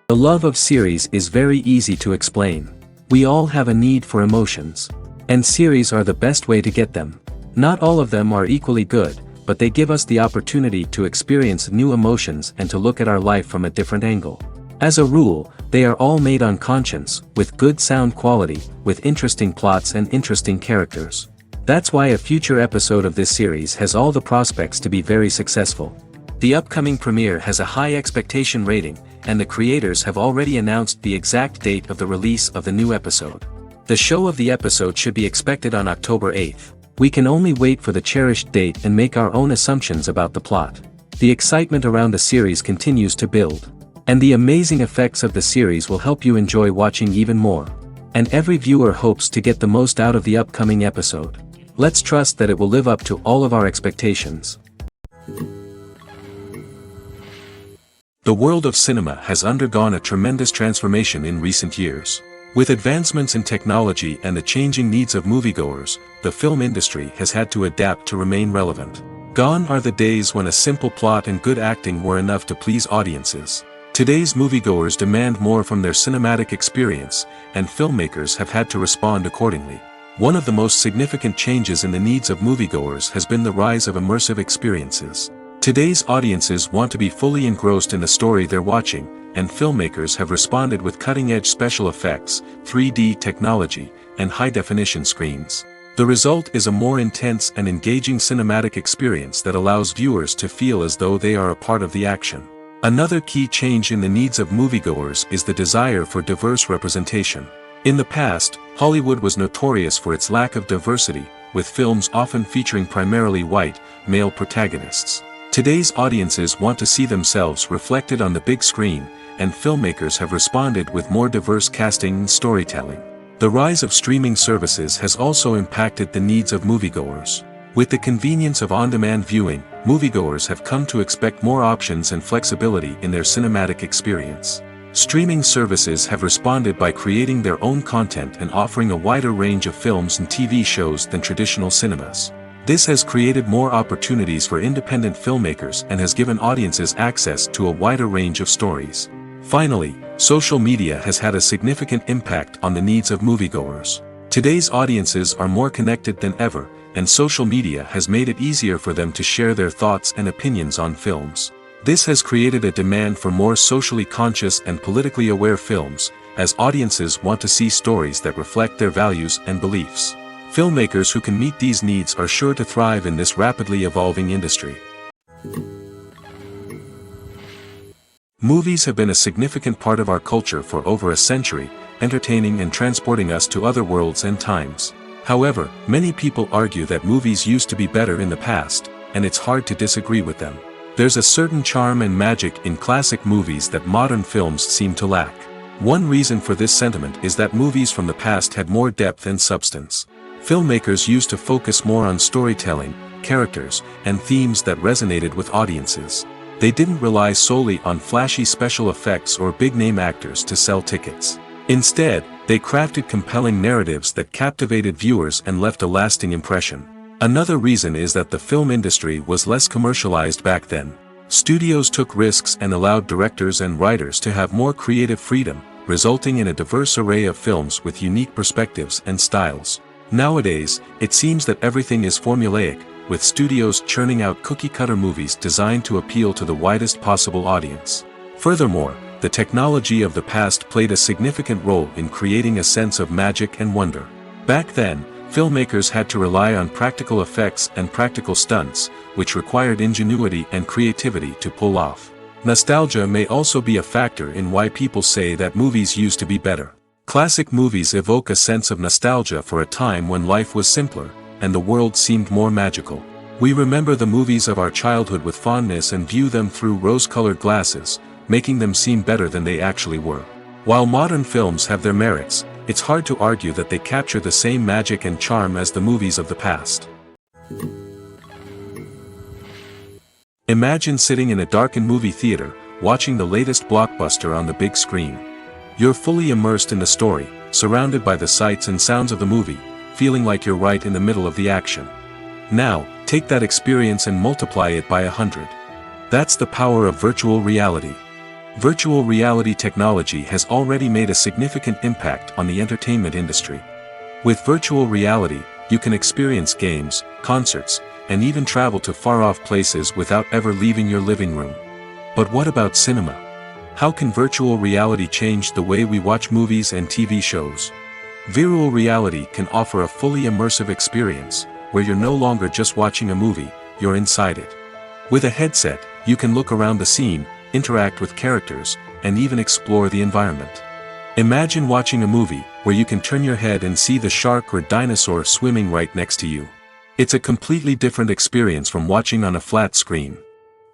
The love of series is very easy to explain. We all have a need for emotions. And series are the best way to get them. Not all of them are equally good, but they give us the opportunity to experience new emotions and to look at our life from a different angle. As a rule, they are all made on conscience, with good sound quality, with interesting plots and interesting characters. That's why a future episode of this series has all the prospects to be very successful. The upcoming premiere has a high expectation rating, and the creators have already announced the exact date of the release of the new episode. The show of the episode should be expected on October 8th. We can only wait for the cherished date and make our own assumptions about the plot. The excitement around the series continues to build. And the amazing effects of the series will help you enjoy watching even more. And every viewer hopes to get the most out of the upcoming episode. Let's trust that it will live up to all of our expectations. The world of cinema has undergone a tremendous transformation in recent years. With advancements in technology and the changing needs of moviegoers, the film industry has had to adapt to remain relevant. Gone are the days when a simple plot and good acting were enough to please audiences. Today's moviegoers demand more from their cinematic experience, and filmmakers have had to respond accordingly. One of the most significant changes in the needs of moviegoers has been the rise of immersive experiences. Today's audiences want to be fully engrossed in the story they're watching, and filmmakers have responded with cutting-edge special effects, 3D technology, and high-definition screens. The result is a more intense and engaging cinematic experience that allows viewers to feel as though they are a part of the action. Another key change in the needs of moviegoers is the desire for diverse representation. In the past, Hollywood was notorious for its lack of diversity, with films often featuring primarily white, male protagonists. Today's audiences want to see themselves reflected on the big screen, and filmmakers have responded with more diverse casting and storytelling. The rise of streaming services has also impacted the needs of moviegoers. With the convenience of on-demand viewing, moviegoers have come to expect more options and flexibility in their cinematic experience. Streaming services have responded by creating their own content and offering a wider range of films and TV shows than traditional cinemas. This has created more opportunities for independent filmmakers and has given audiences access to a wider range of stories. Finally, social media has had a significant impact on the needs of moviegoers. Today's audiences are more connected than ever, and social media has made it easier for them to share their thoughts and opinions on films. This has created a demand for more socially conscious and politically aware films, as audiences want to see stories that reflect their values and beliefs. Filmmakers who can meet these needs are sure to thrive in this rapidly evolving industry. Movies have been a significant part of our culture for over a century, entertaining and transporting us to other worlds and times. However, many people argue that movies used to be better in the past, and it's hard to disagree with them. There's a certain charm and magic in classic movies that modern films seem to lack. One reason for this sentiment is that movies from the past had more depth and substance. Filmmakers used to focus more on storytelling, characters, and themes that resonated with audiences. They didn't rely solely on flashy special effects or big-name actors to sell tickets. Instead, they crafted compelling narratives that captivated viewers and left a lasting impression. Another reason is that the film industry was less commercialized back then. Studios took risks and allowed directors and writers to have more creative freedom, resulting in a diverse array of films with unique perspectives and styles. Nowadays, it seems that everything is formulaic, with studios churning out cookie-cutter movies designed to appeal to the widest possible audience. Furthermore, the technology of the past played a significant role in creating a sense of magic and wonder. Back then, filmmakers had to rely on practical effects and practical stunts, which required ingenuity and creativity to pull off. Nostalgia may also be a factor in why people say that movies used to be better. Classic movies evoke a sense of nostalgia for a time when life was simpler, and the world seemed more magical. We remember the movies of our childhood with fondness and view them through rose-colored glasses, making them seem better than they actually were. While modern films have their merits, it's hard to argue that they capture the same magic and charm as the movies of the past. Imagine sitting in a darkened movie theater, watching the latest blockbuster on the big screen. You're fully immersed in the story, surrounded by the sights and sounds of the movie, feeling like you're right in the middle of the action. Now, take that experience and multiply it by 100. That's the power of virtual reality. Virtual reality technology has already made a significant impact on the entertainment industry. With virtual reality, you can experience games, concerts, and even travel to far-off places without ever leaving your living room. But what about cinema? How can virtual reality change the way we watch movies and TV shows? Virtual reality can offer a fully immersive experience, where you're no longer just watching a movie, you're inside it. With a headset, you can look around the scene, interact with characters, and even explore the environment. Imagine watching a movie where you can turn your head and see the shark or dinosaur swimming right next to you. It's a completely different experience from watching on a flat screen.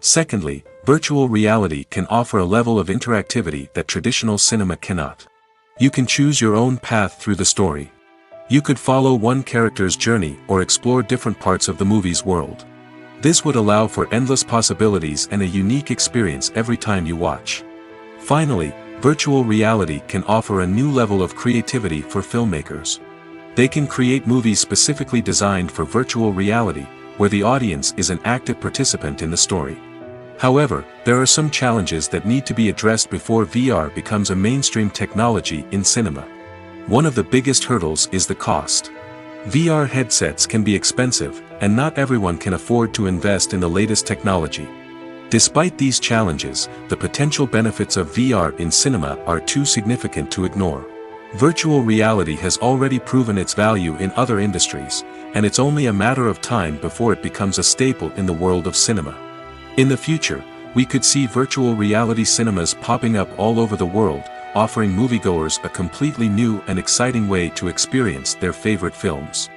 Secondly, virtual reality can offer a level of interactivity that traditional cinema cannot. You can choose your own path through the story. You could follow one character's journey or explore different parts of the movie's world. This would allow for endless possibilities and a unique experience every time you watch. Finally, virtual reality can offer a new level of creativity for filmmakers. They can create movies specifically designed for virtual reality, where the audience is an active participant in the story. However, there are some challenges that need to be addressed before VR becomes a mainstream technology in cinema. One of the biggest hurdles is the cost. VR headsets can be expensive, and not everyone can afford to invest in the latest technology. Despite these challenges, the potential benefits of VR in cinema are too significant to ignore. Virtual reality has already proven its value in other industries, and it's only a matter of time before it becomes a staple in the world of cinema. In the future, we could see virtual reality cinemas popping up all over the world, offering moviegoers a completely new and exciting way to experience their favorite films.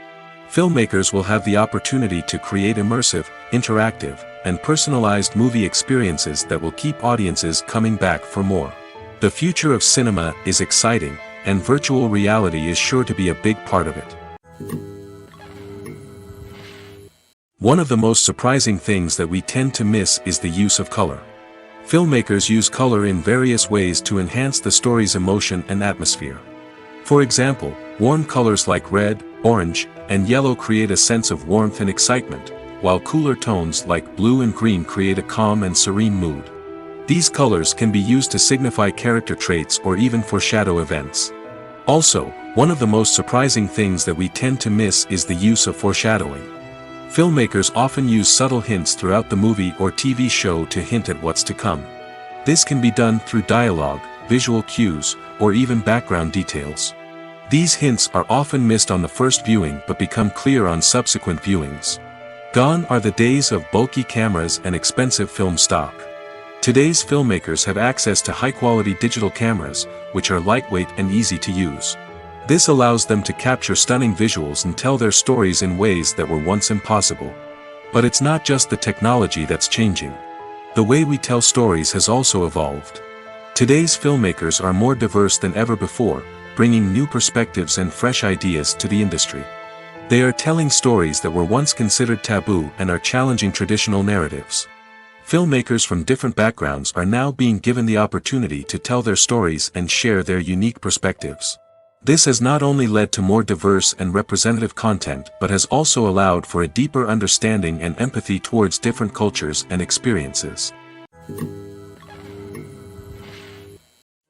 Filmmakers will have the opportunity to create immersive, interactive, and personalized movie experiences that will keep audiences coming back for more. The future of cinema is exciting, and virtual reality is sure to be a big part of it. One of the most surprising things that we tend to miss is the use of color. Filmmakers use color in various ways to enhance the story's emotion and atmosphere. For example, warm colors like red, orange, and yellow create a sense of warmth and excitement, while cooler tones like blue and green create a calm and serene mood. These colors can be used to signify character traits or even foreshadow events. Also, one of the most surprising things that we tend to miss is the use of foreshadowing. Filmmakers often use subtle hints throughout the movie or TV show to hint at what's to come. This can be done through dialogue, visual cues, or even background details. These hints are often missed on the first viewing but become clear on subsequent viewings. Gone are the days of bulky cameras and expensive film stock. Today's filmmakers have access to high-quality digital cameras, which are lightweight and easy to use. This allows them to capture stunning visuals and tell their stories in ways that were once impossible. But it's not just the technology that's changing. The way we tell stories has also evolved. Today's filmmakers are more diverse than ever before, bringing new perspectives and fresh ideas to the industry. They are telling stories that were once considered taboo and are challenging traditional narratives. Filmmakers from different backgrounds are now being given the opportunity to tell their stories and share their unique perspectives. This has not only led to more diverse and representative content but has also allowed for a deeper understanding and empathy towards different cultures and experiences.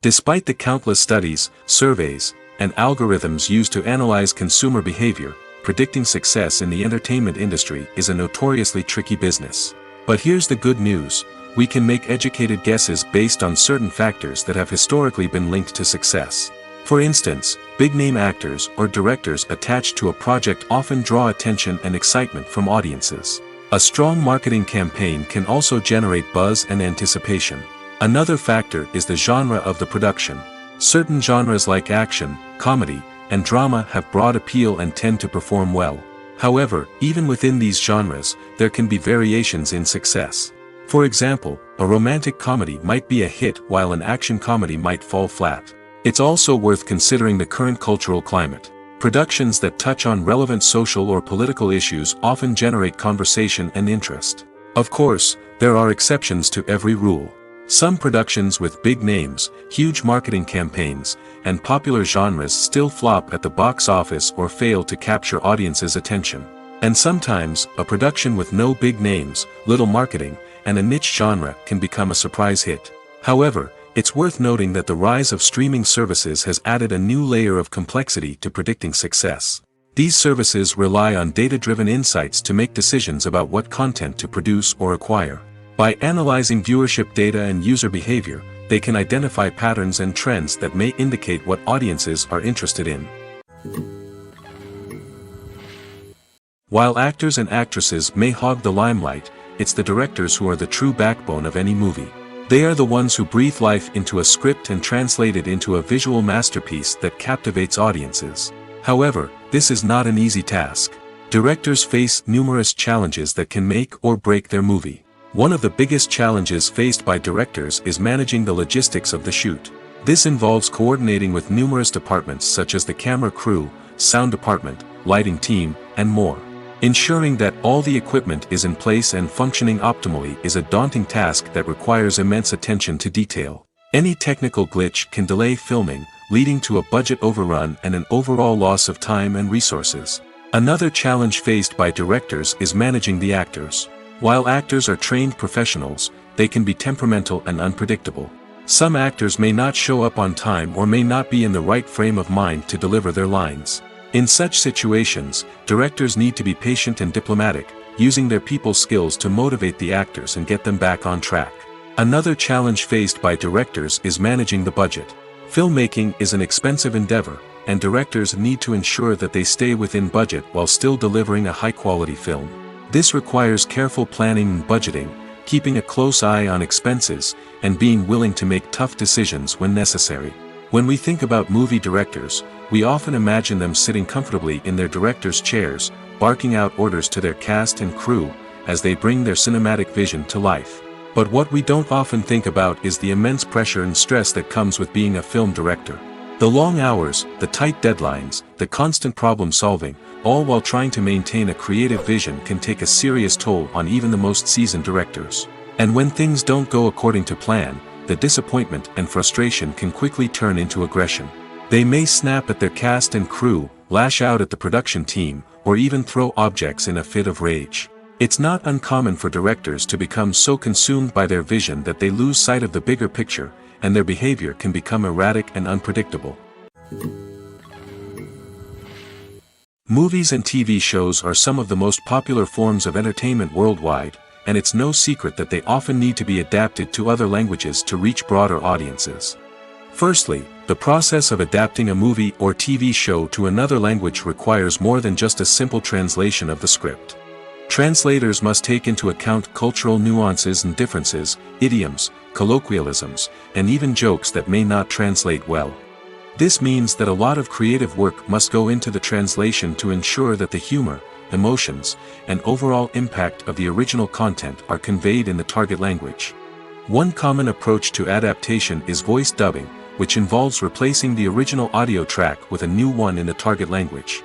Despite the countless studies, surveys, and algorithms used to analyze consumer behavior, predicting success in the entertainment industry is a notoriously tricky business. But here's the good news: we can make educated guesses based on certain factors that have historically been linked to success. For instance, big-name actors or directors attached to a project often draw attention and excitement from audiences. A strong marketing campaign can also generate buzz and anticipation. Another factor is the genre of the production. Certain genres like action, comedy, and drama have broad appeal and tend to perform well. However, even within these genres, there can be variations in success. For example, a romantic comedy might be a hit while an action comedy might fall flat. It's also worth considering the current cultural climate. Productions that touch on relevant social or political issues often generate conversation and interest. Of course, there are exceptions to every rule. Some productions with big names, huge marketing campaigns, and popular genres still flop at the box office or fail to capture audiences' attention. And sometimes, a production with no big names, little marketing, and a niche genre can become a surprise hit. However, It's worth noting that the rise of streaming services has added a new layer of complexity to predicting success. These services rely on data-driven insights to make decisions about what content to produce or acquire. By analyzing viewership data and user behavior, they can identify patterns and trends that may indicate what audiences are interested in. While actors and actresses may hog the limelight, it's the directors who are the true backbone of any movie. They are the ones who breathe life into a script and translate it into a visual masterpiece that captivates audiences. However, this is not an easy task. Directors face numerous challenges that can make or break their movie. One of the biggest challenges faced by directors is managing the logistics of the shoot. This involves coordinating with numerous departments such as the camera crew, sound department, lighting team, and more. Ensuring that all the equipment is in place and functioning optimally is a daunting task that requires immense attention to detail. Any technical glitch can delay filming, leading to a budget overrun and an overall loss of time and resources. Another challenge faced by directors is managing the actors. While actors are trained professionals, they can be temperamental and unpredictable. Some actors may not show up on time or may not be in the right frame of mind to deliver their lines. In such situations, directors need to be patient and diplomatic, using their people skills to motivate the actors and get them back on track. Another challenge faced by directors is managing the budget. Filmmaking is an expensive endeavor, and directors need to ensure that they stay within budget while still delivering a high-quality film. This requires careful planning and budgeting, keeping a close eye on expenses, and being willing to make tough decisions when necessary. When we think about movie directors, we often imagine them sitting comfortably in their director's chairs, barking out orders to their cast and crew, as they bring their cinematic vision to life. But what we don't often think about is the immense pressure and stress that comes with being a film director. The long hours, the tight deadlines, the constant problem solving, all while trying to maintain a creative vision can take a serious toll on even the most seasoned directors. And when things don't go according to plan, the disappointment and frustration can quickly turn into aggression. They may snap at their cast and crew, lash out at the production team, or even throw objects in a fit of rage. It's not uncommon for directors to become so consumed by their vision that they lose sight of the bigger picture, and their behavior can become erratic and unpredictable. Movies and TV shows are some of the most popular forms of entertainment worldwide, and it's no secret that they often need to be adapted to other languages to reach broader audiences. Firstly, the process of adapting a movie or TV show to another language requires more than just a simple translation of the script. Translators must take into account cultural nuances and differences, idioms, colloquialisms, and even jokes that may not translate well. This means that a lot of creative work must go into the translation to ensure that the humor, emotions, and overall impact of the original content are conveyed in the target language. One common approach to adaptation is voice dubbing, which involves replacing the original audio track with a new one in the target language.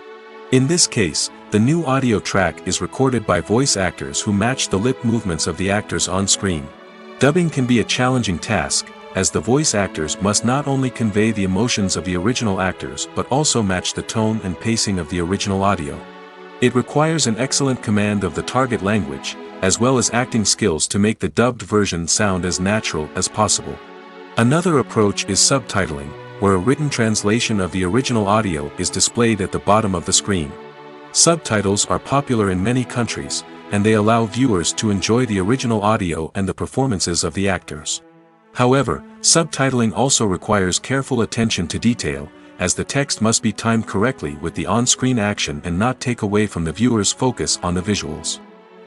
In this case, the new audio track is recorded by voice actors who match the lip movements of the actors on screen. Dubbing can be a challenging task, as the voice actors must not only convey the emotions of the original actors but also match the tone and pacing of the original audio. It requires an excellent command of the target language, as well as acting skills to make the dubbed version sound as natural as possible. Another approach is subtitling, where a written translation of the original audio is displayed at the bottom of the screen. Subtitles are popular in many countries, and they allow viewers to enjoy the original audio and the performances of the actors. However, subtitling also requires careful attention to detail, as the text must be timed correctly with the on-screen action and not take away from the viewer's focus on the visuals.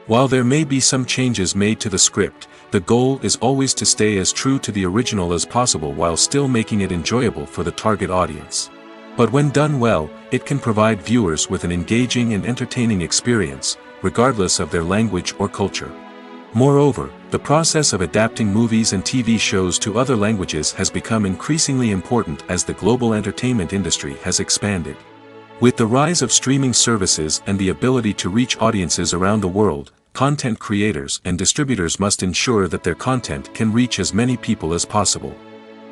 While there may be some changes made to the script, the goal is always to stay as true to the original as possible while still making it enjoyable for the target audience. But when done well, it can provide viewers with an engaging and entertaining experience, regardless of their language or culture. Moreover, the process of adapting movies and TV shows to other languages has become increasingly important as the global entertainment industry has expanded. With the rise of streaming services and the ability to reach audiences around the world, content creators and distributors must ensure that their content can reach as many people as possible.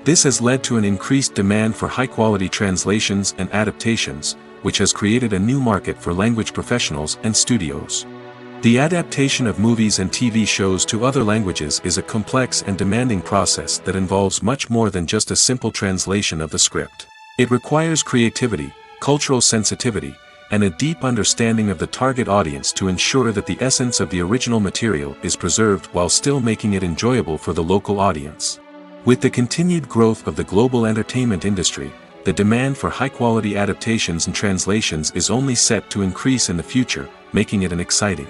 This has led to an increased demand for high-quality translations and adaptations, which has created a new market for language professionals and studios. The adaptation of movies and TV shows to other languages is a complex and demanding process that involves much more than just a simple translation of the script. It requires creativity, cultural sensitivity, and a deep understanding of the target audience to ensure that the essence of the original material is preserved while still making it enjoyable for the local audience. With the continued growth of the global entertainment industry, the demand for high-quality adaptations and translations is only set to increase in the future, making it an exciting.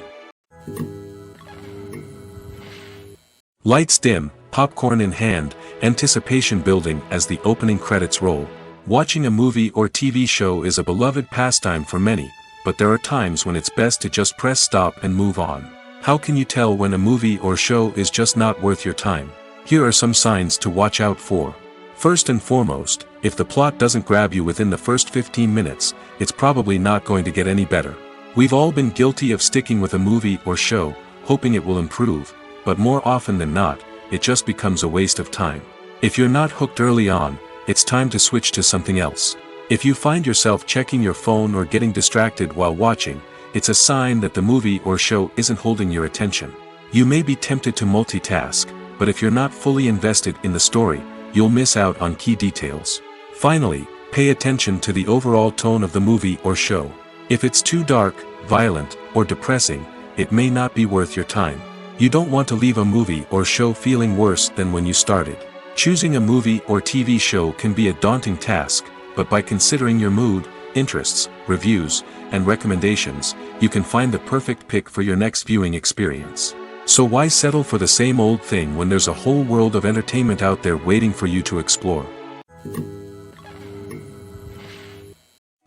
Lights dim, popcorn in hand, anticipation building as the opening credits roll. Watching a movie or TV show is a beloved pastime for many, but there are times when it's best to just press stop and move on. How can you tell when a movie or show is just not worth your time? Here are some signs to watch out for. First and foremost, if the plot doesn't grab you within the first 15 minutes, it's probably not going to get any better. We've all been guilty of sticking with a movie or show, hoping it will improve, but more often than not, it just becomes a waste of time. If you're not hooked early on, it's time to switch to something else. If you find yourself checking your phone or getting distracted while watching, it's a sign that the movie or show isn't holding your attention. You may be tempted to multitask, but if you're not fully invested in the story, you'll miss out on key details. Finally, pay attention to the overall tone of the movie or show. If it's too dark, violent, or depressing, it may not be worth your time. You don't want to leave a movie or show feeling worse than when you started. Choosing a movie or TV show can be a daunting task, but by considering your mood, interests, reviews, and recommendations, you can find the perfect pick for your next viewing experience. So why settle for the same old thing when there's a whole world of entertainment out there waiting for you to explore?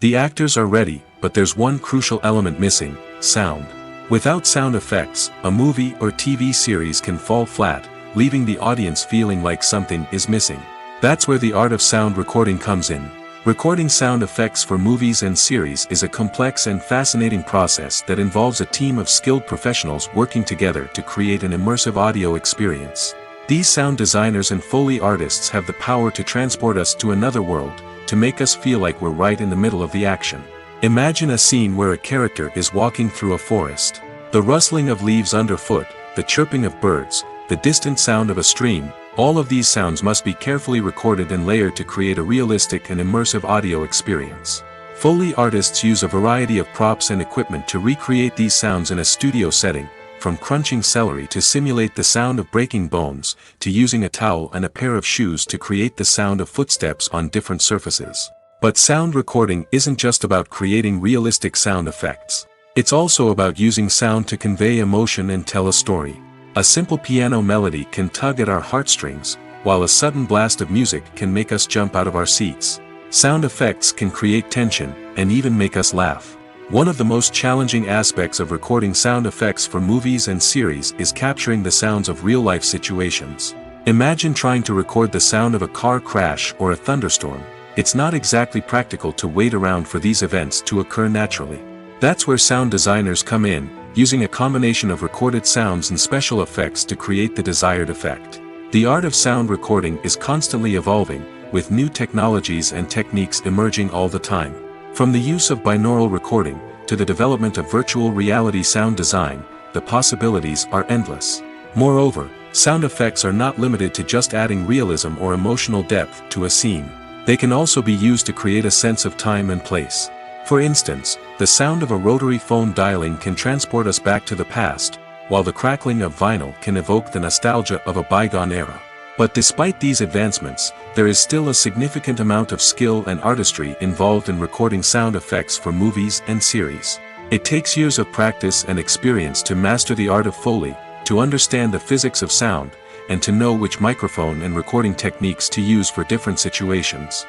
The actors are ready, but there's one crucial element missing: sound. Without sound effects, a movie or TV series can fall flat, leaving the audience feeling like something is missing. That's where the art of sound recording comes in. Recording sound effects for movies and series is a complex and fascinating process that involves a team of skilled professionals working together to create an immersive audio experience. These sound designers and Foley artists have the power to transport us to another world, to make us feel like we're right in the middle of the action. Imagine a scene where a character is walking through a forest. The rustling of leaves underfoot, the chirping of birds, the distant sound of a stream, all of these sounds must be carefully recorded and layered to create a realistic and immersive audio experience. Foley artists use a variety of props and equipment to recreate these sounds in a studio setting, from crunching celery to simulate the sound of breaking bones, to using a towel and a pair of shoes to create the sound of footsteps on different surfaces. But sound recording isn't just about creating realistic sound effects. It's also about using sound to convey emotion and tell a story. A simple piano melody can tug at our heartstrings, while a sudden blast of music can make us jump out of our seats. Sound effects can create tension, and even make us laugh. One of the most challenging aspects of recording sound effects for movies and series is capturing the sounds of real-life situations. Imagine trying to record the sound of a car crash or a thunderstorm. It's not exactly practical to wait around for these events to occur naturally. That's where sound designers come in, using a combination of recorded sounds and special effects to create the desired effect. The art of sound recording is constantly evolving, with new technologies and techniques emerging all the time. From the use of binaural recording, to the development of virtual reality sound design, the possibilities are endless. Moreover, sound effects are not limited to just adding realism or emotional depth to a scene. They can also be used to create a sense of time and place. For instance, the sound of a rotary phone dialing can transport us back to the past, while the crackling of vinyl can evoke the nostalgia of a bygone era. But despite these advancements, there is still a significant amount of skill and artistry involved in recording sound effects for movies and series. It takes years of practice and experience to master the art of Foley, to understand the physics of sound, and to know which microphone and recording techniques to use for different situations.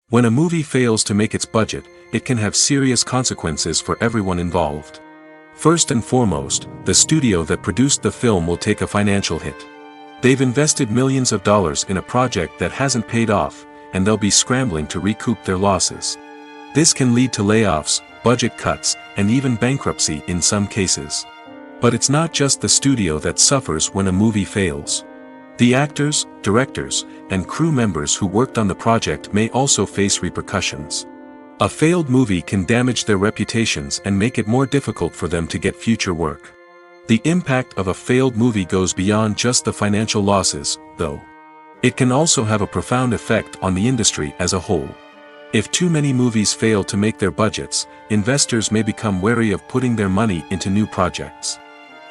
When a movie fails to make its budget, it can have serious consequences for everyone involved. First and foremost, the studio that produced the film will take a financial hit. They've invested millions of dollars in a project that hasn't paid off, and they'll be scrambling to recoup their losses. This can lead to layoffs, budget cuts, and even bankruptcy in some cases. But it's not just the studio that suffers when a movie fails. The actors, directors, and crew members who worked on the project may also face repercussions. A failed movie can damage their reputations and make it more difficult for them to get future work. The impact of a failed movie goes beyond just the financial losses, though. It can also have a profound effect on the industry as a whole. If too many movies fail to make their budgets, investors may become wary of putting their money into new projects.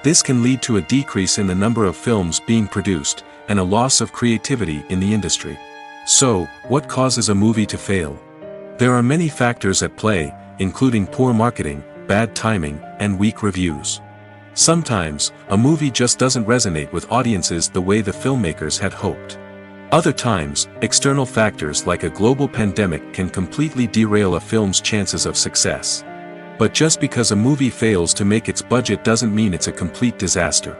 This can lead to a decrease in the number of films being produced, and a loss of creativity in the industry. So, what causes a movie to fail? There are many factors at play, including poor marketing, bad timing, and weak reviews. Sometimes, a movie just doesn't resonate with audiences the way the filmmakers had hoped. Other times, external factors like a global pandemic can completely derail a film's chances of success. But just because a movie fails to make its budget doesn't mean it's a complete disaster.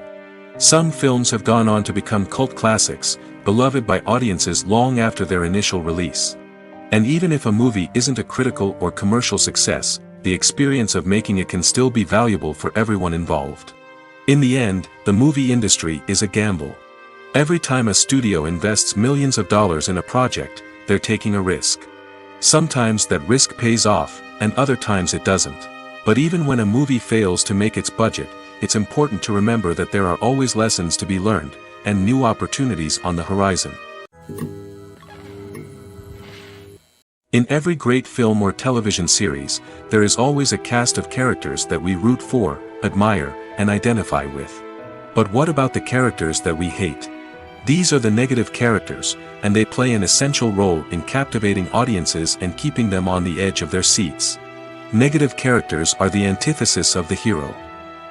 Some films have gone on to become cult classics, beloved by audiences long after their initial release. And even if a movie isn't a critical or commercial success, the experience of making it can still be valuable for everyone involved. In the end, the movie industry is a gamble. Every time a studio invests millions of dollars in a project, they're taking a risk. Sometimes that risk pays off, and other times it doesn't. But even when a movie fails to make its budget, it's important to remember that there are always lessons to be learned, and new opportunities on the horizon. In every great film or television series, there is always a cast of characters that we root for, admire, and identify with. But what about the characters that we hate? These are the negative characters, and they play an essential role in captivating audiences and keeping them on the edge of their seats. Negative characters are the antithesis of the hero.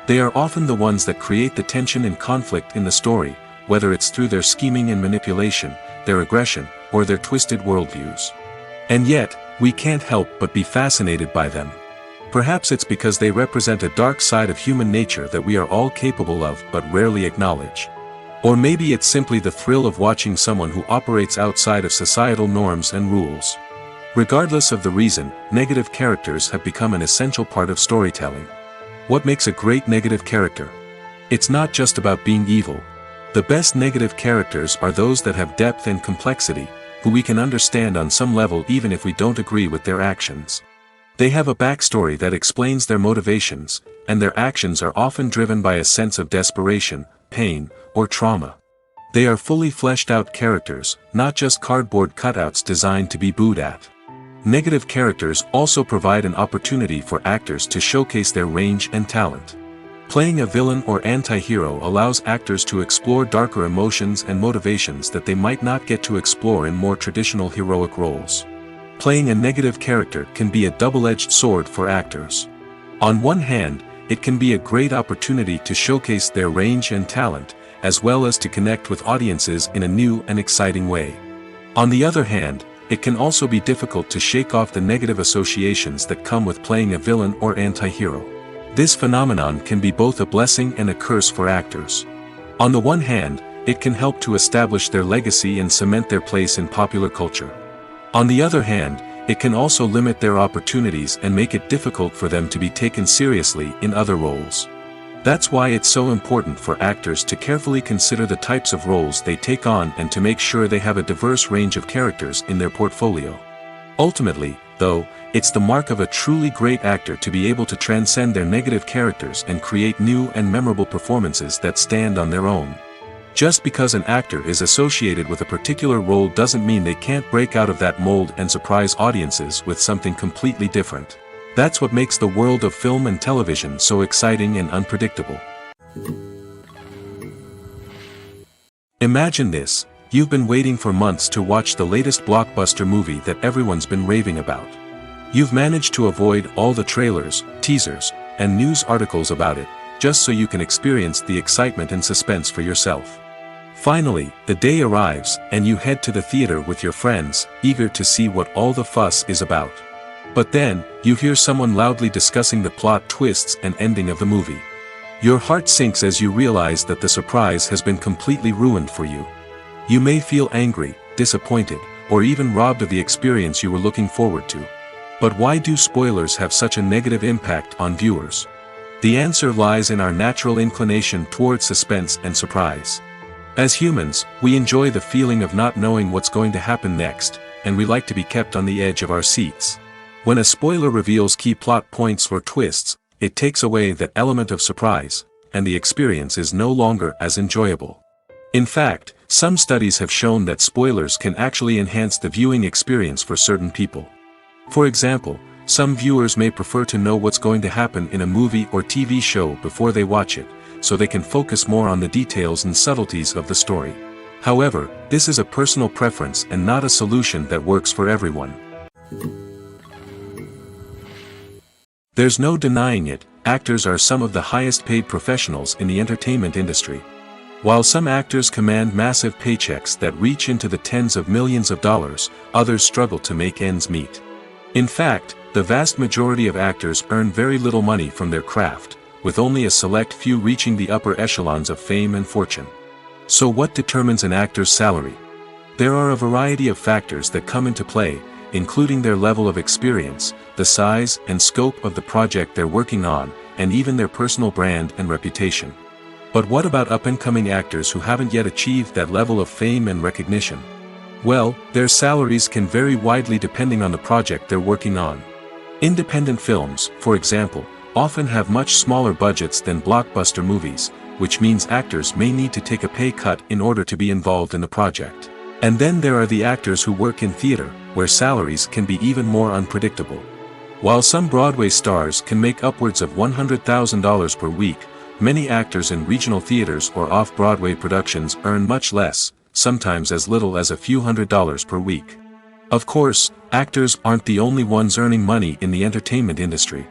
They are often the ones that create the tension and conflict in the story, whether it's through their scheming and manipulation, their aggression, or their twisted worldviews. And yet, we can't help but be fascinated by them. Perhaps it's because they represent a dark side of human nature that we are all capable of but rarely acknowledge. Or maybe it's simply the thrill of watching someone who operates outside of societal norms and rules. Regardless of the reason, negative characters have become an essential part of storytelling. What makes a great negative character? It's not just about being evil. The best negative characters are those that have depth and complexity, who we can understand on some level even if we don't agree with their actions. They have a backstory that explains their motivations, and their actions are often driven by a sense of desperation, pain, or trauma. They are fully fleshed out characters, not just cardboard cutouts designed to be booed at. Negative characters also provide an opportunity for actors to showcase their range and talent. Playing a villain or anti-hero allows actors to explore darker emotions and motivations that they might not get to explore in more traditional heroic roles. Playing a negative character can be a double-edged sword for actors. On one hand, it can be a great opportunity to showcase their range and talent, as well as to connect with audiences in a new and exciting way. On the other hand, it can also be difficult to shake off the negative associations that come with playing a villain or anti-hero. This phenomenon can be both a blessing and a curse for actors. On the one hand, it can help to establish their legacy and cement their place in popular culture. On the other hand, it can also limit their opportunities and make it difficult for them to be taken seriously in other roles. That's why it's so important for actors to carefully consider the types of roles they take on and to make sure they have a diverse range of characters in their portfolio. Ultimately, though, it's the mark of a truly great actor to be able to transcend their negative characters and create new and memorable performances that stand on their own. Just because an actor is associated with a particular role doesn't mean they can't break out of that mold and surprise audiences with something completely different. That's what makes the world of film and television so exciting and unpredictable. Imagine this: you've been waiting for months to watch the latest blockbuster movie that everyone's been raving about. You've managed to avoid all the trailers, teasers, and news articles about it, just so you can experience the excitement and suspense for yourself. Finally, the day arrives, and you head to the theater with your friends, eager to see what all the fuss is about. But then, you hear someone loudly discussing the plot twists and ending of the movie. Your heart sinks as you realize that the surprise has been completely ruined for you. You may feel angry, disappointed, or even robbed of the experience you were looking forward to. But why do spoilers have such a negative impact on viewers? The answer lies in our natural inclination toward suspense and surprise. As humans, we enjoy the feeling of not knowing what's going to happen next, and we like to be kept on the edge of our seats. When a spoiler reveals key plot points or twists, it takes away that element of surprise, and the experience is no longer as enjoyable. In fact, some studies have shown that spoilers can actually enhance the viewing experience for certain people. For example, some viewers may prefer to know what's going to happen in a movie or TV show before they watch it, so they can focus more on the details and subtleties of the story. However, this is a personal preference and not a solution that works for everyone. There's no denying it, actors are some of the highest paid professionals in the entertainment industry. While some actors command massive paychecks that reach into the tens of millions of dollars, others struggle to make ends meet. In fact, the vast majority of actors earn very little money from their craft, with only a select few reaching the upper echelons of fame and fortune. So what determines an actor's salary? There are a variety of factors that come into play, including their level of experience, the size and scope of the project they're working on, and even their personal brand and reputation. But what about up-and-coming actors who haven't yet achieved that level of fame and recognition? Well, their salaries can vary widely depending on the project they're working on. Independent films, for example, often have much smaller budgets than blockbuster movies, which means actors may need to take a pay cut in order to be involved in the project. And then there are the actors who work in theater, where salaries can be even more unpredictable. While some Broadway stars can make upwards of $100,000 per week, many actors in regional theaters or off-Broadway productions earn much less, sometimes as little as a few $100s per week. Of course, actors aren't the only ones earning money in the entertainment industry.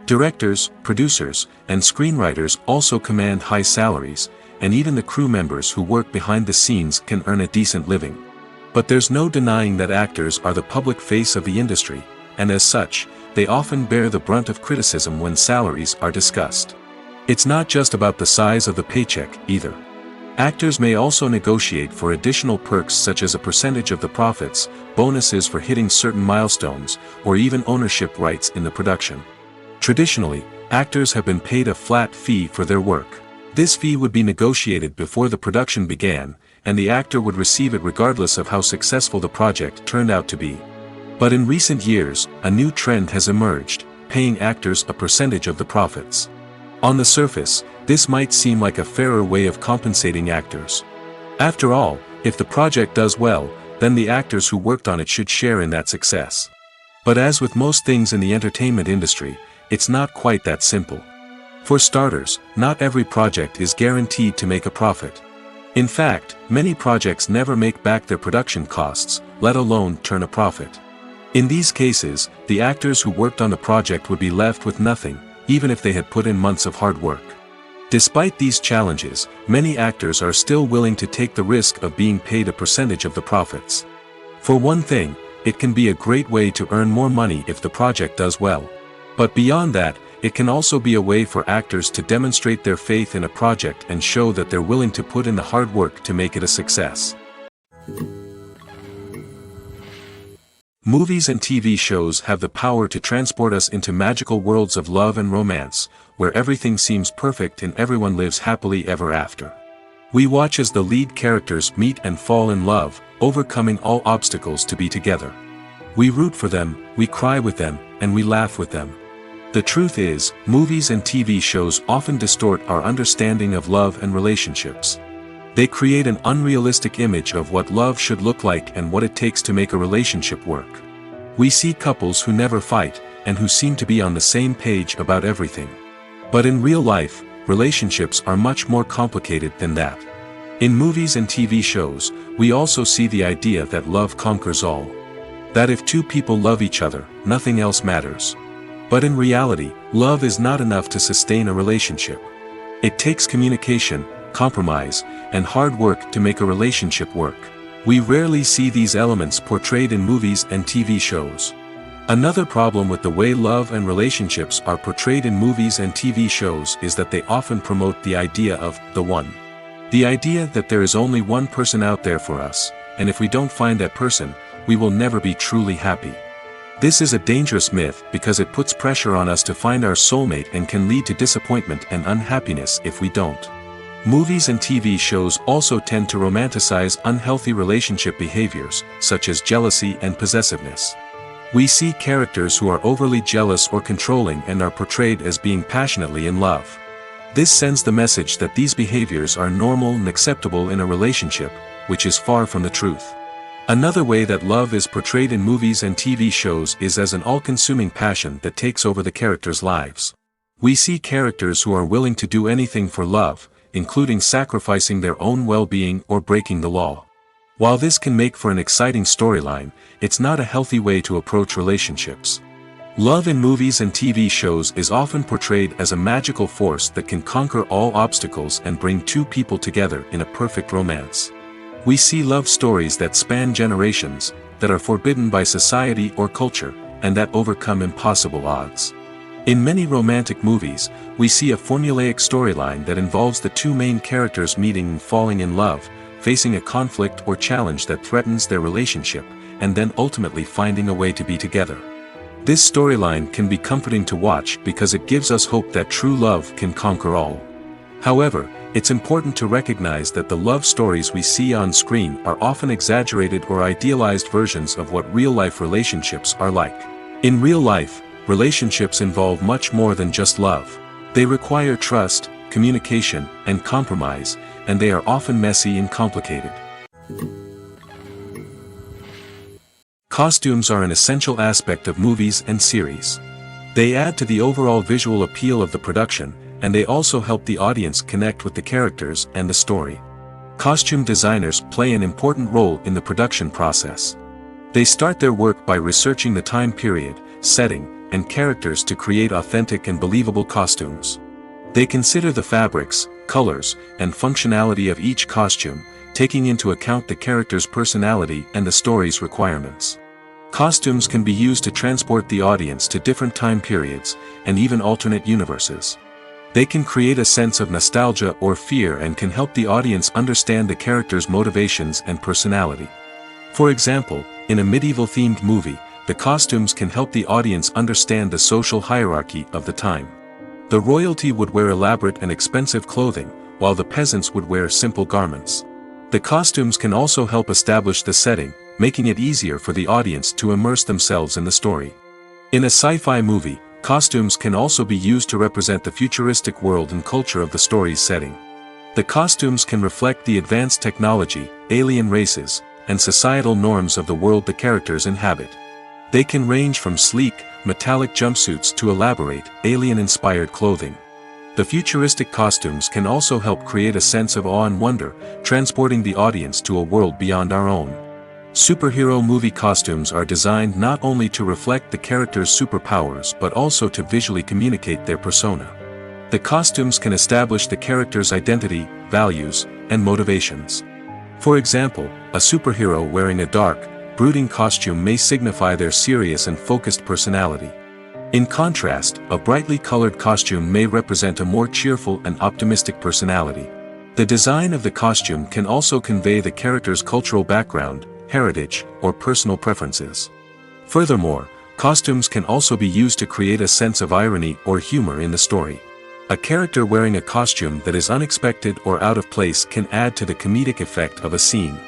Directors, producers, and screenwriters also command high salaries, and even the crew members who work behind the scenes can earn a decent living. But there's no denying that actors are the public face of the industry, and as such, they often bear the brunt of criticism when salaries are discussed. It's not just about the size of the paycheck, either. Actors may also negotiate for additional perks such as a percentage of the profits, bonuses for hitting certain milestones, or even ownership rights in the production. Traditionally, actors have been paid a flat fee for their work. This fee would be negotiated before the production began, and the actor would receive it regardless of how successful the project turned out to be. But in recent years, a new trend has emerged, paying actors a percentage of the profits. On the surface, this might seem like a fairer way of compensating actors. After all, if the project does well, then the actors who worked on it should share in that success. But as with most things in the entertainment industry, it's not quite that simple. For starters, not every project is guaranteed to make a profit. In fact, many projects never make back their production costs, let alone turn a profit. In these cases, the actors who worked on the project would be left with nothing, even if they had put in months of hard work. Despite these challenges, many actors are still willing to take the risk of being paid a percentage of the profits. For one thing, it can be a great way to earn more money if the project does well. But beyond that, it can also be a way for actors to demonstrate their faith in a project and show that they're willing to put in the hard work to make it a success. Movies and TV shows have the power to transport us into magical worlds of love and romance, where everything seems perfect and everyone lives happily ever after. We watch as the lead characters meet and fall in love, overcoming all obstacles to be together. We root for them, we cry with them, and we laugh with them. The truth is, movies and TV shows often distort our understanding of love and relationships. They create an unrealistic image of what love should look like and what it takes to make a relationship work. We see couples who never fight, and who seem to be on the same page about everything. But in real life, relationships are much more complicated than that. In movies and TV shows, we also see the idea that love conquers all. That if two people love each other, nothing else matters. But in reality, love is not enough to sustain a relationship. It takes communication, compromise, and hard work to make a relationship work. We rarely see these elements portrayed in movies and TV shows. Another problem with the way love and relationships are portrayed in movies and TV shows is that they often promote the idea of the one. The idea that there is only one person out there for us, and if we don't find that person, we will never be truly happy. This is a dangerous myth because it puts pressure on us to find our soulmate and can lead to disappointment and unhappiness if we don't. Movies and TV shows also tend to romanticize unhealthy relationship behaviors, such as jealousy and possessiveness. We see characters who are overly jealous or controlling and are portrayed as being passionately in love. This sends the message that these behaviors are normal and acceptable in a relationship, which is far from the truth. Another way that love is portrayed in movies and TV shows is as an all-consuming passion that takes over the characters' lives. We see characters who are willing to do anything for love, including sacrificing their own well-being or breaking the law. While this can make for an exciting storyline, it's not a healthy way to approach relationships. Love in movies and TV shows is often portrayed as a magical force that can conquer all obstacles and bring two people together in a perfect romance. We see love stories that span generations, that are forbidden by society or culture, and that overcome impossible odds. In many romantic movies, we see a formulaic storyline that involves the two main characters meeting and falling in love, facing a conflict or challenge that threatens their relationship, and then ultimately finding a way to be together. This storyline can be comforting to watch because it gives us hope that true love can conquer all. However, it's important to recognize that the love stories we see on screen are often exaggerated or idealized versions of what real-life relationships are like. In real life, relationships involve much more than just love. They require trust, communication, and compromise, and they are often messy and complicated. Costumes are an essential aspect of movies and series. They add to the overall visual appeal of the production, and they also help the audience connect with the characters and the story. Costume designers play an important role in the production process. They start their work by researching the time period, setting, and characters to create authentic and believable costumes. They consider the fabrics, colors, and functionality of each costume, taking into account the character's personality and the story's requirements. Costumes can be used to transport the audience to different time periods, and even alternate universes. They can create a sense of nostalgia or fear and can help the audience understand the character's motivations and personality. For example, in a medieval-themed movie, the costumes can help the audience understand the social hierarchy of the time. The royalty would wear elaborate and expensive clothing, while the peasants would wear simple garments. The costumes can also help establish the setting, making it easier for the audience to immerse themselves in the story. In a sci-fi movie, costumes can also be used to represent the futuristic world and culture of the story's setting. The costumes can reflect the advanced technology, alien races, and societal norms of the world the characters inhabit. They can range from sleek, metallic jumpsuits to elaborate, alien-inspired clothing. The futuristic costumes can also help create a sense of awe and wonder, transporting the audience to a world beyond our own. Superhero movie costumes are designed not only to reflect the character's superpowers but also to visually communicate their persona. The costumes can establish the character's identity, values, and motivations. For example, a superhero wearing a dark, brooding costume may signify their serious and focused personality. In contrast, a brightly colored costume may represent a more cheerful and optimistic personality. The design of the costume can also convey the character's cultural background, heritage, or personal preferences. Furthermore, costumes can also be used to create a sense of irony or humor in the story. A character wearing a costume that is unexpected or out of place can add to the comedic effect of a scene.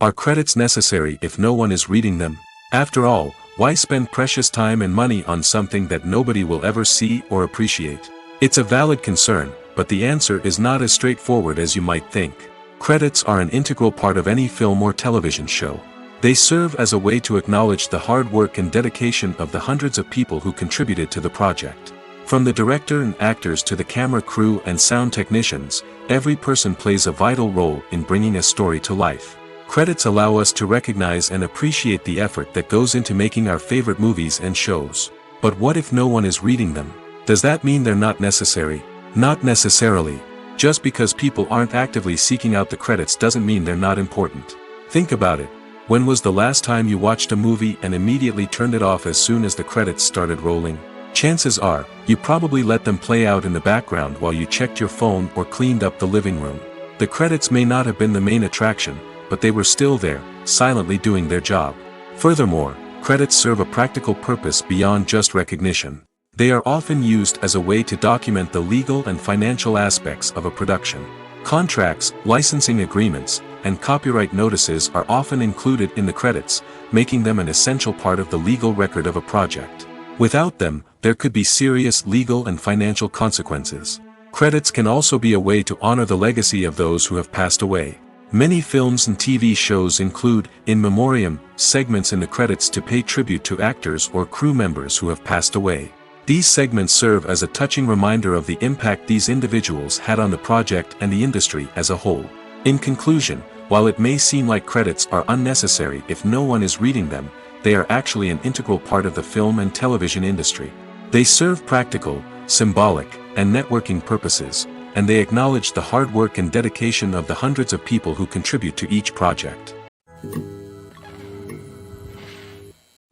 Are credits necessary if no one is reading them? After all, why spend precious time and money on something that nobody will ever see or appreciate? It's a valid concern, but the answer is not as straightforward as you might think. Credits are an integral part of any film or television show. They serve as a way to acknowledge the hard work and dedication of the hundreds of people who contributed to the project. From the director and actors to the camera crew and sound technicians, every person plays a vital role in bringing a story to life. Credits allow us to recognize and appreciate the effort that goes into making our favorite movies and shows. But what if no one is reading them? Does that mean they're not necessary? Not necessarily. Just because people aren't actively seeking out the credits doesn't mean they're not important. Think about it. When was the last time you watched a movie and immediately turned it off as soon as the credits started rolling? Chances are, you probably let them play out in the background while you checked your phone or cleaned up the living room. The credits may not have been the main attraction, but they were still there, silently doing their job. Furthermore, credits serve a practical purpose beyond just recognition. They are often used as a way to document the legal and financial aspects of a production. Contracts, licensing agreements, and copyright notices are often included in the credits, making them an essential part of the legal record of a project. Without them, there could be serious legal and financial consequences. Credits can also be a way to honor the legacy of those who have passed away. Many films and TV shows include, in memoriam, segments in the credits to pay tribute to actors or crew members who have passed away. These segments serve as a touching reminder of the impact these individuals had on the project and the industry as a whole. In conclusion, while it may seem like credits are unnecessary if no one is reading them, they are actually an integral part of the film and television industry. They serve practical, symbolic, and networking purposes, and they acknowledge the hard work and dedication of the hundreds of people who contribute to each project.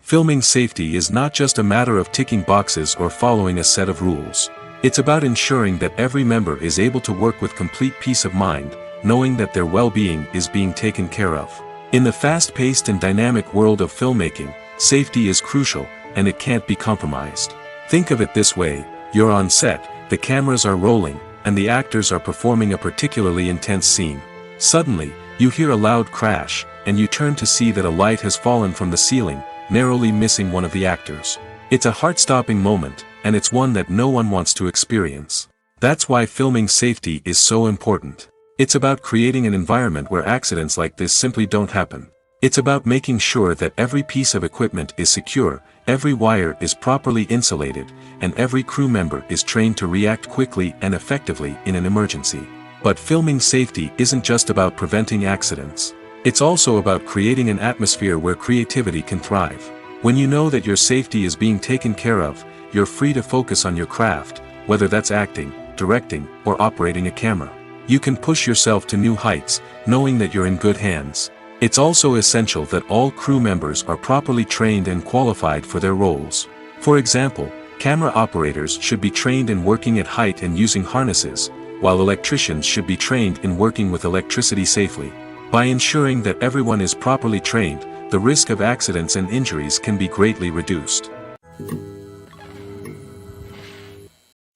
Filming safety is not just a matter of ticking boxes or following a set of rules. It's about ensuring that every member is able to work with complete peace of mind, knowing that their well-being is being taken care of. In the fast-paced and dynamic world of filmmaking, safety is crucial, and it can't be compromised. Think of it this way: you're on set, the cameras are rolling, and the actors are performing a particularly intense scene. Suddenly, you hear a loud crash, and you turn to see that a light has fallen from the ceiling, narrowly missing one of the actors. It's a heart-stopping moment, and it's one that no one wants to experience. That's why filming safety is so important. It's about creating an environment where accidents like this simply don't happen. It's about making sure that every piece of equipment is secure, every wire is properly insulated, and every crew member is trained to react quickly and effectively in an emergency. But filming safety isn't just about preventing accidents. It's also about creating an atmosphere where creativity can thrive. When you know that your safety is being taken care of, you're free to focus on your craft, whether that's acting, directing, or operating a camera. You can push yourself to new heights, knowing that you're in good hands. It's also essential that all crew members are properly trained and qualified for their roles. For example, camera operators should be trained in working at height and using harnesses, while electricians should be trained in working with electricity safely. By ensuring that everyone is properly trained, the risk of accidents and injuries can be greatly reduced.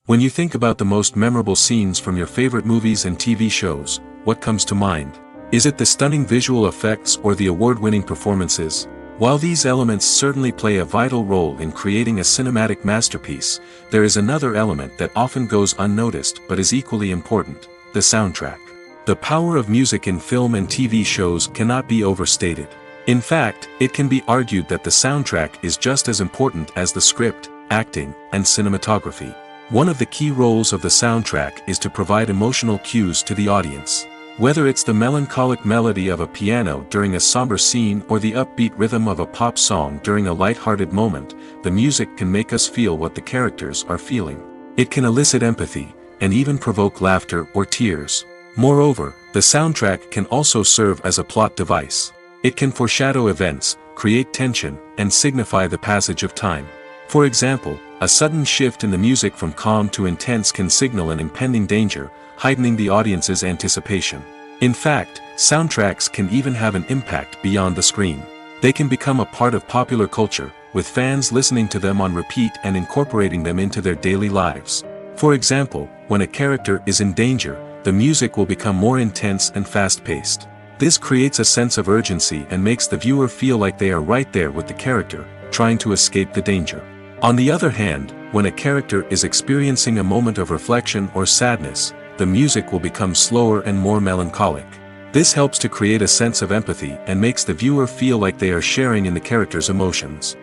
When you think about the most memorable scenes from your favorite movies and TV shows, what comes to mind? Is it the stunning visual effects or the award-winning performances? While these elements certainly play a vital role in creating a cinematic masterpiece, there is another element that often goes unnoticed but is equally important: the soundtrack. The power of music in film and TV shows cannot be overstated. In fact, it can be argued that the soundtrack is just as important as the script, acting, and cinematography. One of the key roles of the soundtrack is to provide emotional cues to the audience. Whether it's the melancholic melody of a piano during a somber scene or the upbeat rhythm of a pop song during a light-hearted moment, the music can make us feel what the characters are feeling. It can elicit empathy, and even provoke laughter or tears. Moreover, the soundtrack can also serve as a plot device. It can foreshadow events, create tension, and signify the passage of time. For example, a sudden shift in the music from calm to intense can signal an impending danger, heightening the audience's anticipation. In fact, soundtracks can even have an impact beyond the screen. They can become a part of popular culture, with fans listening to them on repeat and incorporating them into their daily lives. For example, when a character is in danger, the music will become more intense and fast-paced. This creates a sense of urgency and makes the viewer feel like they are right there with the character, trying to escape the danger. On the other hand, when a character is experiencing a moment of reflection or sadness, the music will become slower and more melancholic. This helps to create a sense of empathy and makes the viewer feel like they are sharing in the character's emotions.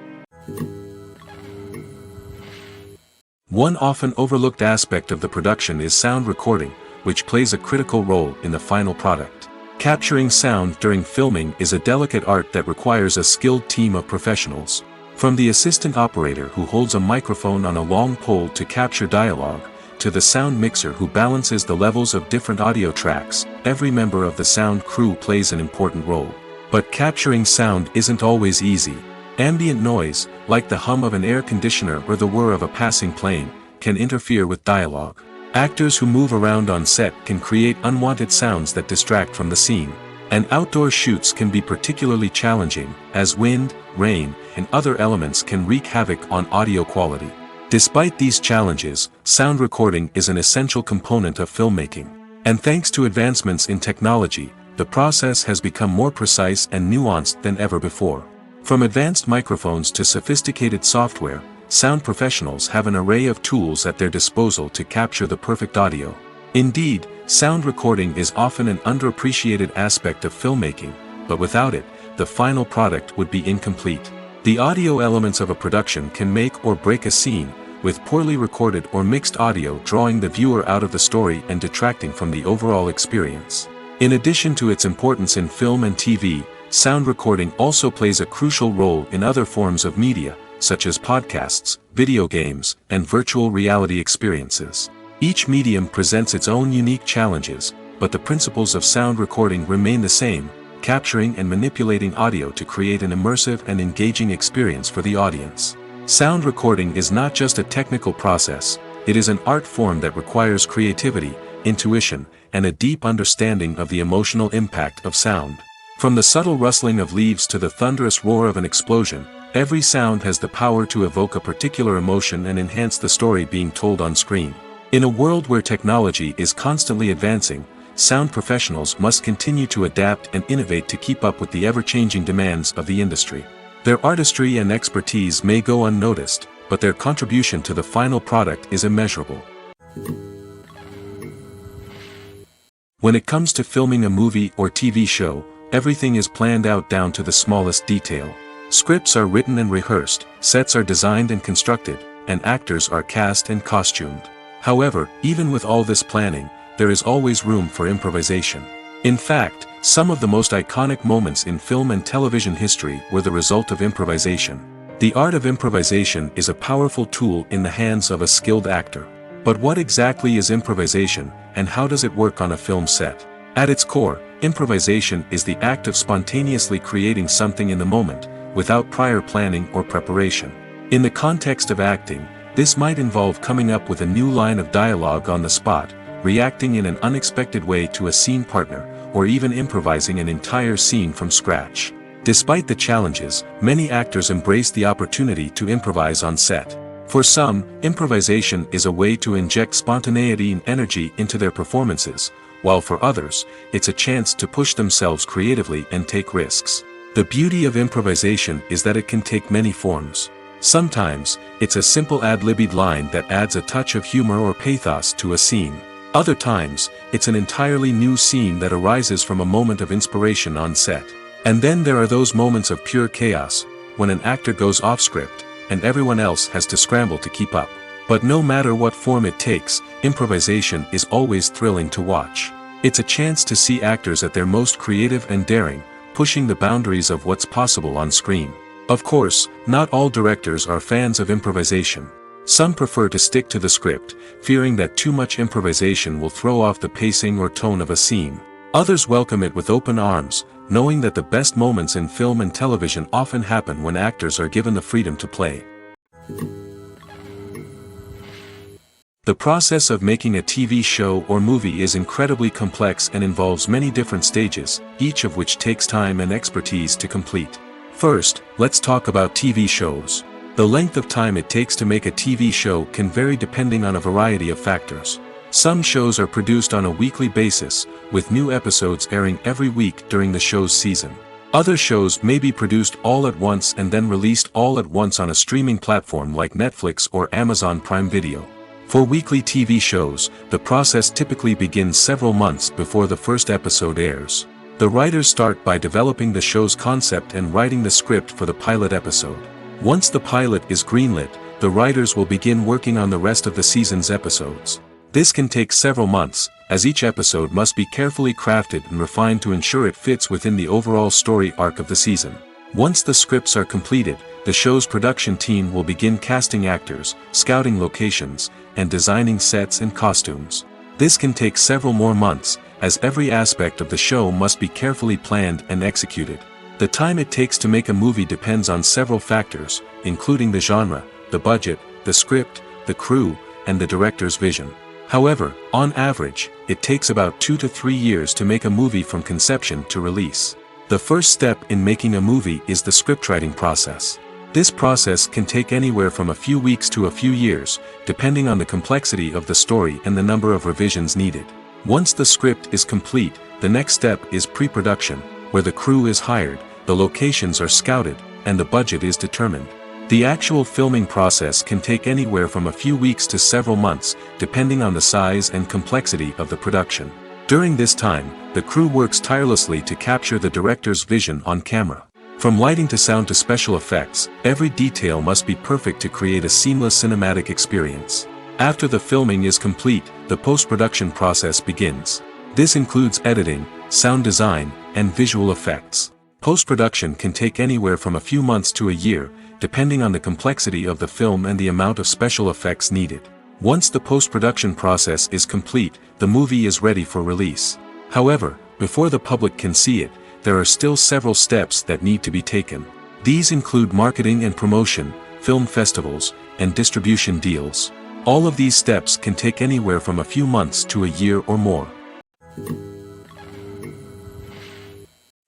One often overlooked aspect of the production is sound recording, which plays a critical role in the final product. Capturing sound during filming is a delicate art that requires a skilled team of professionals. From the assistant operator who holds a microphone on a long pole to capture dialogue, to the sound mixer who balances the levels of different audio tracks, every member of the sound crew plays an important role. But capturing sound isn't always easy. Ambient noise, like the hum of an air conditioner or the whir of a passing plane, can interfere with dialogue. Actors who move around on set can create unwanted sounds that distract from the scene. And outdoor shoots can be particularly challenging, as wind, rain, and other elements can wreak havoc on audio quality. Despite these challenges, sound recording is an essential component of filmmaking. And thanks to advancements in technology, the process has become more precise and nuanced than ever before. From advanced microphones to sophisticated software, sound professionals have an array of tools at their disposal to capture the perfect audio. Indeed, sound recording is often an underappreciated aspect of filmmaking, but without it, the final product would be incomplete. The audio elements of a production can make or break a scene, with poorly recorded or mixed audio drawing the viewer out of the story and detracting from the overall experience. In addition to its importance in film and TV, sound recording also plays a crucial role in other forms of media, such as podcasts, video games, and virtual reality experiences. Each medium presents its own unique challenges, but the principles of sound recording remain the same, capturing and manipulating audio to create an immersive and engaging experience for the audience. Sound recording is not just a technical process, it is an art form that requires creativity, intuition, and a deep understanding of the emotional impact of sound. From the subtle rustling of leaves to the thunderous roar of an explosion, every sound has the power to evoke a particular emotion and enhance the story being told on screen. In a world where technology is constantly advancing, sound professionals must continue to adapt and innovate to keep up with the ever-changing demands of the industry. Their artistry and expertise may go unnoticed, but their contribution to the final product is immeasurable. When it comes to filming a movie or TV show, everything is planned out down to the smallest detail. Scripts are written and rehearsed, sets are designed and constructed, and actors are cast and costumed. However, even with all this planning, there is always room for improvisation. In fact, some of the most iconic moments in film and television history were the result of improvisation. The art of improvisation is a powerful tool in the hands of a skilled actor. But what exactly is improvisation, and how does it work on a film set? At its core, improvisation is the act of spontaneously creating something in the moment, without prior planning or preparation. In the context of acting, this might involve coming up with a new line of dialogue on the spot, reacting in an unexpected way to a scene partner, or even improvising an entire scene from scratch. Despite the challenges, many actors embrace the opportunity to improvise on set. For some, improvisation is a way to inject spontaneity and energy into their performances, while for others, it's a chance to push themselves creatively and take risks. The beauty of improvisation is that it can take many forms. Sometimes, it's a simple ad-libbed line that adds a touch of humor or pathos to a scene. Other times, it's an entirely new scene that arises from a moment of inspiration on set. And then there are those moments of pure chaos, when an actor goes off script, and everyone else has to scramble to keep up. But no matter what form it takes, improvisation is always thrilling to watch. It's a chance to see actors at their most creative and daring, pushing the boundaries of what's possible on screen. Of course, not all directors are fans of improvisation. Some prefer to stick to the script, fearing that too much improvisation will throw off the pacing or tone of a scene. Others welcome it with open arms, knowing that the best moments in film and television often happen when actors are given the freedom to play. The process of making a TV show or movie is incredibly complex and involves many different stages, each of which takes time and expertise to complete. First, let's talk about TV shows. The length of time it takes to make a TV show can vary depending on a variety of factors. Some shows are produced on a weekly basis, with new episodes airing every week during the show's season. Other shows may be produced all at once and then released all at once on a streaming platform like Netflix or Amazon Prime Video. For weekly TV shows, the process typically begins several months before the first episode airs. The writers start by developing the show's concept and writing the script for the pilot episode. Once the pilot is greenlit, the writers will begin working on the rest of the season's episodes. This can take several months, as each episode must be carefully crafted and refined to ensure it fits within the overall story arc of the season. Once the scripts are completed, the show's production team will begin casting actors, scouting locations, and designing sets and costumes. This can take several more months, as every aspect of the show must be carefully planned and executed. The time it takes to make a movie depends on several factors, including the genre, the budget, the script, the crew, and the director's vision. However, on average, it takes about 2 to 3 years to make a movie from conception to release. The first step in making a movie is the scriptwriting process. This process can take anywhere from a few weeks to a few years, depending on the complexity of the story and the number of revisions needed. Once the script is complete, the next step is pre-production, where the crew is hired, the locations are scouted, and the budget is determined. The actual filming process can take anywhere from a few weeks to several months, depending on the size and complexity of the production. During this time, the crew works tirelessly to capture the director's vision on camera. From lighting to sound to special effects, every detail must be perfect to create a seamless cinematic experience. After the filming is complete, the post-production process begins. This includes editing, sound design, and visual effects. Post-production can take anywhere from a few months to a year, depending on the complexity of the film and the amount of special effects needed. Once the post-production process is complete, the movie is ready for release. However, before the public can see it, there are still several steps that need to be taken. These include marketing and promotion, film festivals, and distribution deals. All of these steps can take anywhere from a few months to a year or more.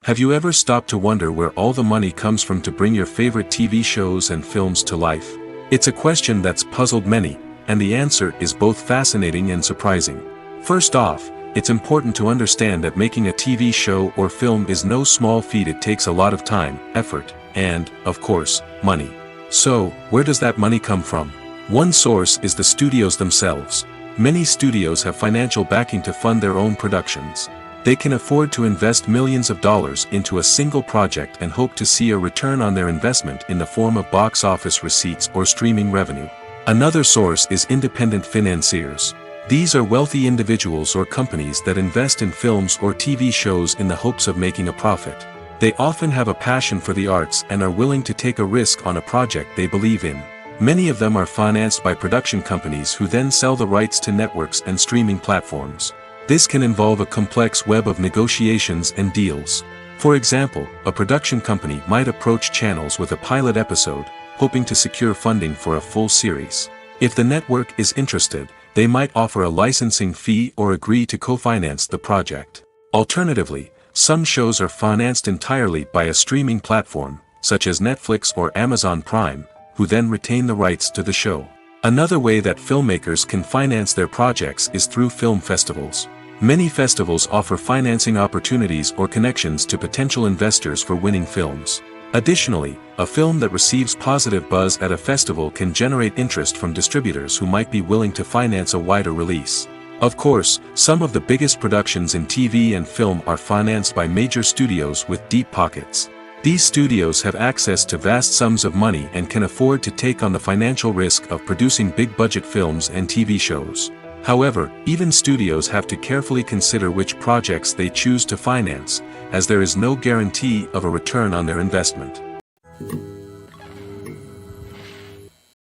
Have you ever stopped to wonder where all the money comes from to bring your favorite TV shows and films to life? It's a question that's puzzled many, and the answer is both fascinating and surprising. First off, it's important to understand that making a TV show or film is no small feat. It takes a lot of time, effort, and, of course, money. So, where does that money come from? One source is the studios themselves. Many studios have financial backing to fund their own productions. They can afford to invest millions of dollars into a single project and hope to see a return on their investment in the form of box office receipts or streaming revenue. Another source is independent financiers. These are wealthy individuals or companies that invest in films or TV shows in the hopes of making a profit. They often have a passion for the arts and are willing to take a risk on a project they believe in. Many of them are financed by production companies who then sell the rights to networks and streaming platforms. This can involve a complex web of negotiations and deals. For example, a production company might approach channels with a pilot episode, hoping to secure funding for a full series. If the network is interested, they might offer a licensing fee or agree to co-finance the project. Alternatively, some shows are financed entirely by a streaming platform, such as Netflix or Amazon Prime, who then retain the rights to the show. Another way that filmmakers can finance their projects is through film festivals. Many festivals offer financing opportunities or connections to potential investors for winning films. Additionally, a film that receives positive buzz at a festival can generate interest from distributors who might be willing to finance a wider release. Of course, some of the biggest productions in TV and film are financed by major studios with deep pockets. These studios have access to vast sums of money and can afford to take on the financial risk of producing big-budget films and TV shows. However, even studios have to carefully consider which projects they choose to finance, as there is no guarantee of a return on their investment.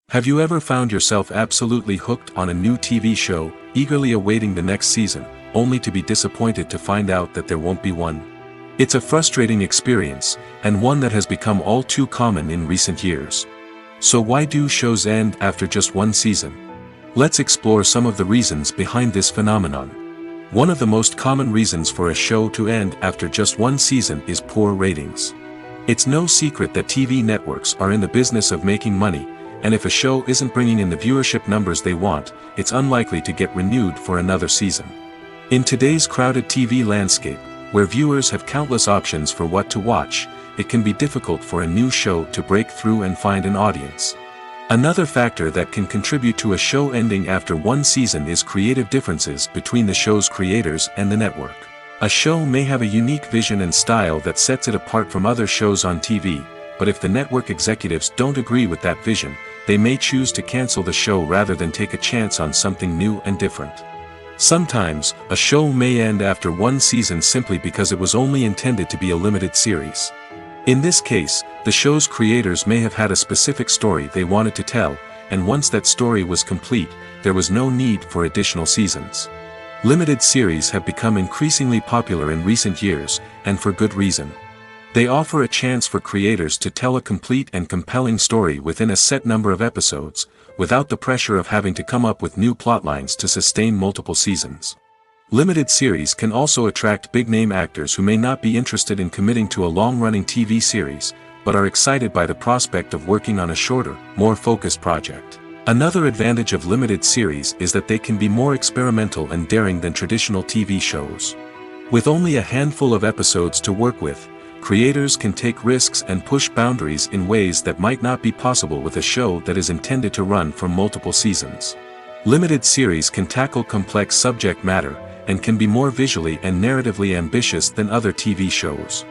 Have you ever found yourself absolutely hooked on a new TV show, eagerly awaiting the next season, only to be disappointed to find out that there won't be one? It's a frustrating experience, and one that has become all too common in recent years. So why do shows end after just one season? Let's explore some of the reasons behind this phenomenon. One of the most common reasons for a show to end after just one season is poor ratings. It's no secret that TV networks are in the business of making money, and if a show isn't bringing in the viewership numbers they want, it's unlikely to get renewed for another season. In today's crowded TV landscape, where viewers have countless options for what to watch, it can be difficult for a new show to break through and find an audience. Another factor that can contribute to a show ending after one season is creative differences between the show's creators and the network. A show may have a unique vision and style that sets it apart from other shows on TV, but if the network executives don't agree with that vision, they may choose to cancel the show rather than take a chance on something new and different. Sometimes, a show may end after one season simply because it was only intended to be a limited series. In this case, the show's creators may have had a specific story they wanted to tell, and once that story was complete, there was no need for additional seasons. Limited series have become increasingly popular in recent years, and for good reason. They offer a chance for creators to tell a complete and compelling story within a set number of episodes, without the pressure of having to come up with new plotlines to sustain multiple seasons. Limited series can also attract big-name actors who may not be interested in committing to a long-running TV series, but are excited by the prospect of working on a shorter, more focused project. Another advantage of limited series is that they can be more experimental and daring than traditional TV shows. With only a handful of episodes to work with, creators can take risks and push boundaries in ways that might not be possible with a show that is intended to run for multiple seasons. Limited series can tackle complex subject matter, and can be more visually and narratively ambitious than other TV shows.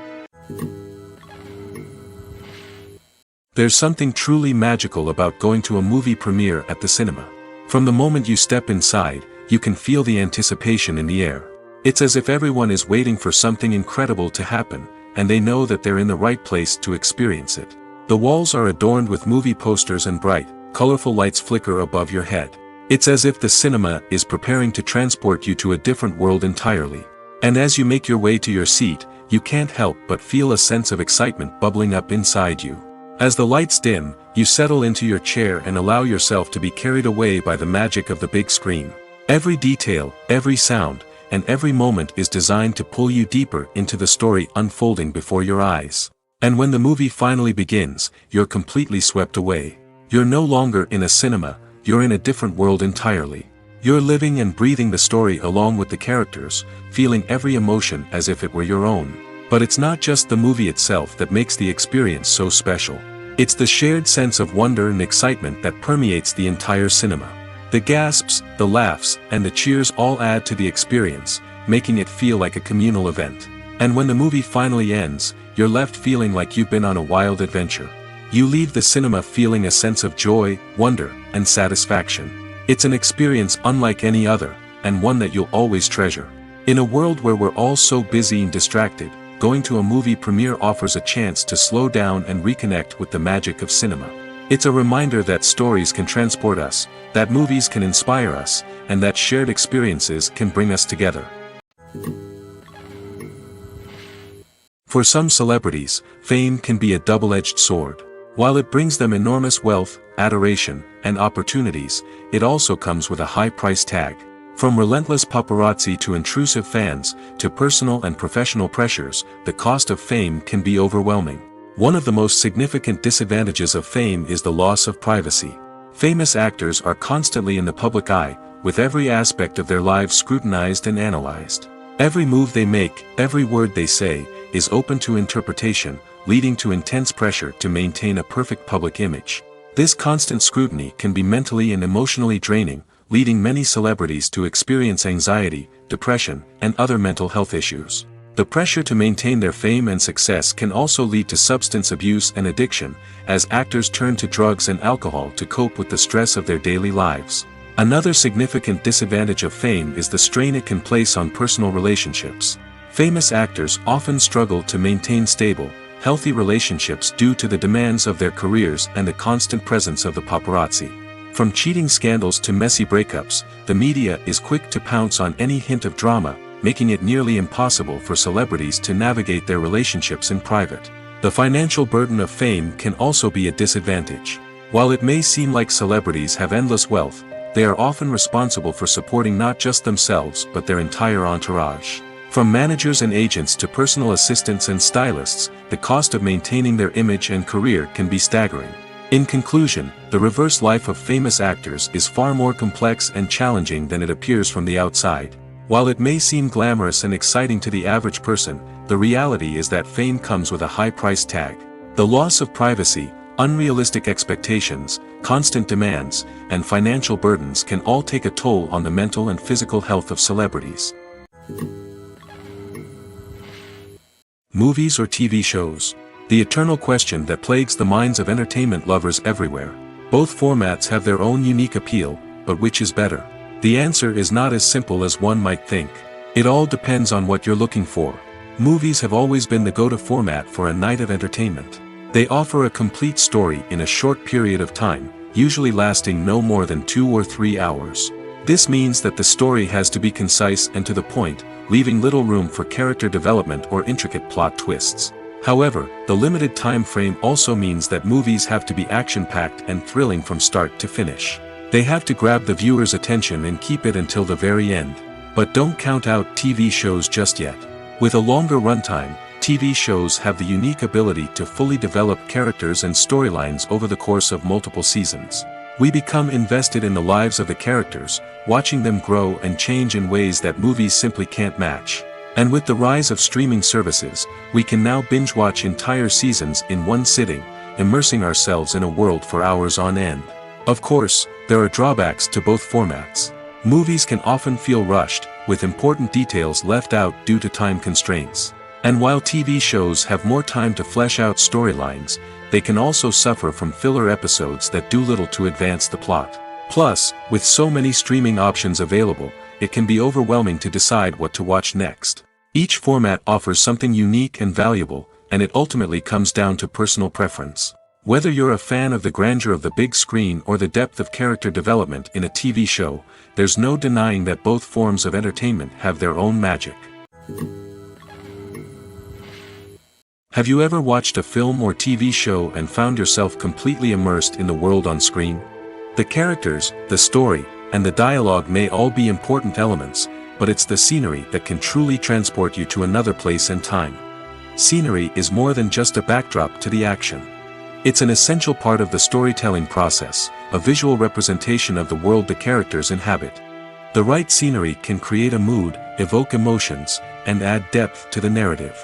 There's something truly magical about going to a movie premiere at the cinema. From the moment you step inside, you can feel the anticipation in the air. It's as if everyone is waiting for something incredible to happen, and they know that they're in the right place to experience it. The walls are adorned with movie posters and bright, colorful lights flicker above your head. It's as if the cinema is preparing to transport you to a different world entirely. And as you make your way to your seat, you can't help but feel a sense of excitement bubbling up inside you. As the lights dim, you settle into your chair and allow yourself to be carried away by the magic of the big screen. Every detail, every sound, and every moment is designed to pull you deeper into the story unfolding before your eyes. And when the movie finally begins, you're completely swept away. You're no longer in a cinema, you're in a different world entirely. You're living and breathing the story along with the characters, feeling every emotion as if it were your own. But it's not just the movie itself that makes the experience so special. It's the shared sense of wonder and excitement that permeates the entire cinema. The gasps, the laughs, and the cheers all add to the experience, making it feel like a communal event. And when the movie finally ends, you're left feeling like you've been on a wild adventure. You leave the cinema feeling a sense of joy, wonder, and satisfaction. It's an experience unlike any other, and one that you'll always treasure. In a world where we're all so busy and distracted, going to a movie premiere offers a chance to slow down and reconnect with the magic of cinema. It's a reminder that stories can transport us, that movies can inspire us, and that shared experiences can bring us together. For some celebrities, fame can be a double-edged sword. While it brings them enormous wealth, adoration, and opportunities, it also comes with a high price tag. From relentless paparazzi to intrusive fans, to personal and professional pressures, the cost of fame can be overwhelming. One of the most significant disadvantages of fame is the loss of privacy. Famous actors are constantly in the public eye, with every aspect of their lives scrutinized and analyzed. Every move they make, every word they say, is open to interpretation, leading to intense pressure to maintain a perfect public image. This constant scrutiny can be mentally and emotionally draining, leading many celebrities to experience anxiety, depression, and other mental health issues. The pressure to maintain their fame and success can also lead to substance abuse and addiction, as actors turn to drugs and alcohol to cope with the stress of their daily lives. Another significant disadvantage of fame is the strain it can place on personal relationships. Famous actors often struggle to maintain stable, healthy relationships due to the demands of their careers and the constant presence of the paparazzi. From cheating scandals to messy breakups, the media is quick to pounce on any hint of drama, making it nearly impossible for celebrities to navigate their relationships in private. The financial burden of fame can also be a disadvantage. While it may seem like celebrities have endless wealth, they are often responsible for supporting not just themselves but their entire entourage. From managers and agents to personal assistants and stylists, the cost of maintaining their image and career can be staggering. In conclusion, the reverse life of famous actors is far more complex and challenging than it appears from the outside. While it may seem glamorous and exciting to the average person, the reality is that fame comes with a high price tag. The loss of privacy, unrealistic expectations, constant demands, and financial burdens can all take a toll on the mental and physical health of celebrities. Movies or TV shows? The eternal question that plagues the minds of entertainment lovers everywhere. Both formats have their own unique appeal, but which is better? The answer is not as simple as one might think. It all depends on what you're looking for. Movies have always been the go-to format for a night of entertainment. They offer a complete story in a short period of time, usually lasting no more than 2 or 3 hours. This means that the story has to be concise and to the point, leaving little room for character development or intricate plot twists. However, the limited time frame also means that movies have to be action-packed and thrilling from start to finish. They have to grab the viewer's attention and keep it until the very end. But don't count out TV shows just yet. With a longer runtime, TV shows have the unique ability to fully develop characters and storylines over the course of multiple seasons. We become invested in the lives of the characters, watching them grow and change in ways that movies simply can't match. And with the rise of streaming services, we can now binge-watch entire seasons in one sitting, immersing ourselves in a world for hours on end. Of course, there are drawbacks to both formats. Movies can often feel rushed, with important details left out due to time constraints. And while TV shows have more time to flesh out storylines, they can also suffer from filler episodes that do little to advance the plot. Plus, with so many streaming options available, it can be overwhelming to decide what to watch next. Each format offers something unique and valuable, and it ultimately comes down to personal preference. Whether you're a fan of the grandeur of the big screen or the depth of character development in a TV show, there's no denying that both forms of entertainment have their own magic. Have you ever watched a film or TV show and found yourself completely immersed in the world on screen? The characters, the story, and the dialogue may all be important elements, but it's the scenery that can truly transport you to another place and time. Scenery is more than just a backdrop to the action. It's an essential part of the storytelling process, a visual representation of the world the characters inhabit. The right scenery can create a mood, evoke emotions, and add depth to the narrative.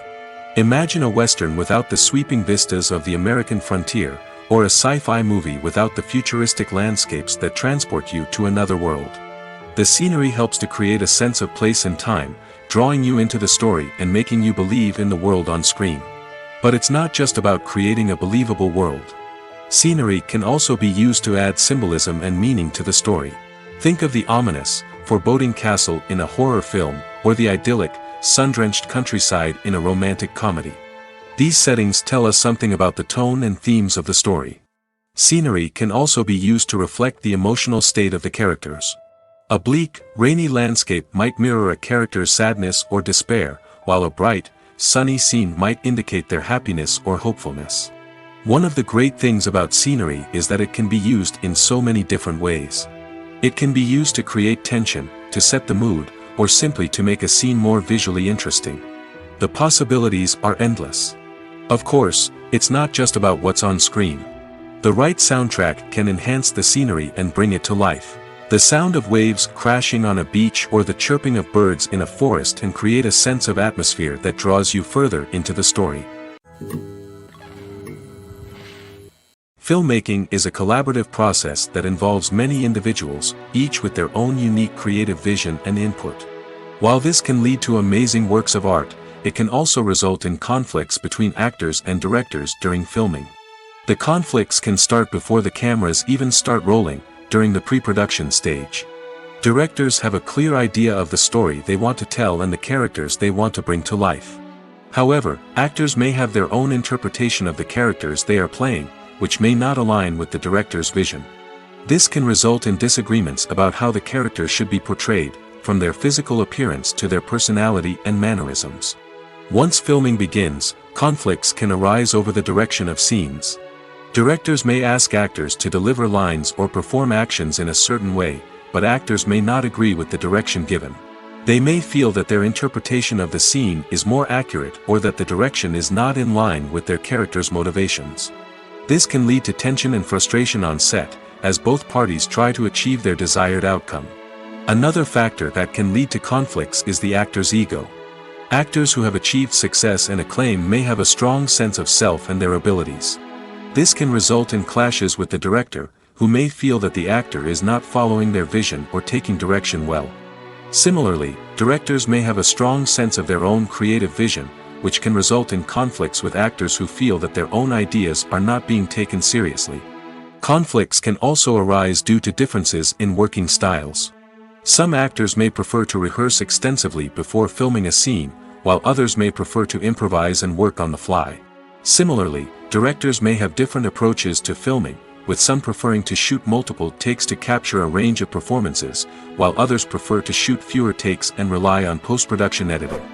Imagine a Western without the sweeping vistas of the American frontier, or a sci-fi movie without the futuristic landscapes that transport you to another world. The scenery helps to create a sense of place and time, drawing you into the story and making you believe in the world on screen. But it's not just about creating a believable world. Scenery can also be used to add symbolism and meaning to the story. Think of the ominous, foreboding castle in a horror film, or the idyllic, sun-drenched countryside in a romantic comedy. These settings tell us something about the tone and themes of the story. Scenery can also be used to reflect the emotional state of the characters. A bleak, rainy landscape might mirror a character's sadness or despair, while a bright, sunny scene might indicate their happiness or hopefulness. One of the great things about scenery is that it can be used in so many different ways. It can be used to create tension, to set the mood, or simply to make a scene more visually interesting. The possibilities are endless. Of course, it's not just about what's on screen. The right soundtrack can enhance the scenery and bring it to life. The sound of waves crashing on a beach or the chirping of birds in a forest can create a sense of atmosphere that draws you further into the story. Filmmaking is a collaborative process that involves many individuals, each with their own unique creative vision and input. While this can lead to amazing works of art, it can also result in conflicts between actors and directors during filming. The conflicts can start before the cameras even start rolling, during the pre-production stage. Directors have a clear idea of the story they want to tell and the characters they want to bring to life. However, actors may have their own interpretation of the characters they are playing, which may not align with the director's vision. This can result in disagreements about how the characters should be portrayed, from their physical appearance to their personality and mannerisms. Once filming begins, conflicts can arise over the direction of scenes. Directors may ask actors to deliver lines or perform actions in a certain way, but actors may not agree with the direction given. They may feel that their interpretation of the scene is more accurate or that the direction is not in line with their character's motivations. This can lead to tension and frustration on set, as both parties try to achieve their desired outcome. Another factor that can lead to conflicts is the actor's ego. Actors who have achieved success and acclaim may have a strong sense of self and their abilities. This can result in clashes with the director, who may feel that the actor is not following their vision or taking direction well. Similarly, directors may have a strong sense of their own creative vision, which can result in conflicts with actors who feel that their own ideas are not being taken seriously. Conflicts can also arise due to differences in working styles. Some actors may prefer to rehearse extensively before filming a scene, while others may prefer to improvise and work on the fly. Similarly, directors may have different approaches to filming, with some preferring to shoot multiple takes to capture a range of performances, while others prefer to shoot fewer takes and rely on post-production editing.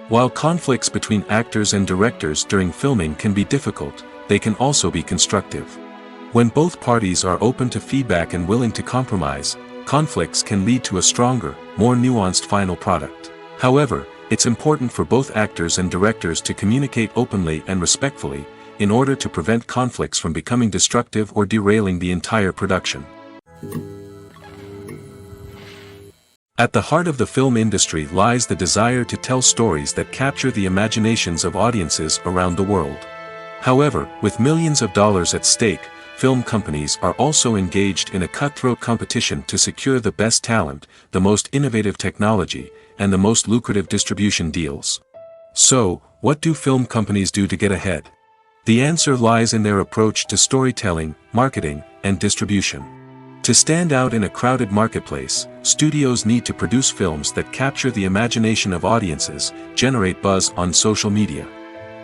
While conflicts between actors and directors during filming can be difficult, they can also be constructive. When both parties are open to feedback and willing to compromise, conflicts can lead to a stronger, more nuanced final product. However, it's important for both actors and directors to communicate openly and respectfully, in order to prevent conflicts from becoming destructive or derailing the entire production. At the heart of the film industry lies the desire to tell stories that capture the imaginations of audiences around the world. However, with millions of dollars at stake, film companies are also engaged in a cutthroat competition to secure the best talent, the most innovative technology, and the most lucrative distribution deals. So, what do film companies do to get ahead? The answer lies in their approach to storytelling, marketing, and distribution. To stand out in a crowded marketplace, studios need to produce films that capture the imagination of audiences, generate buzz on social media.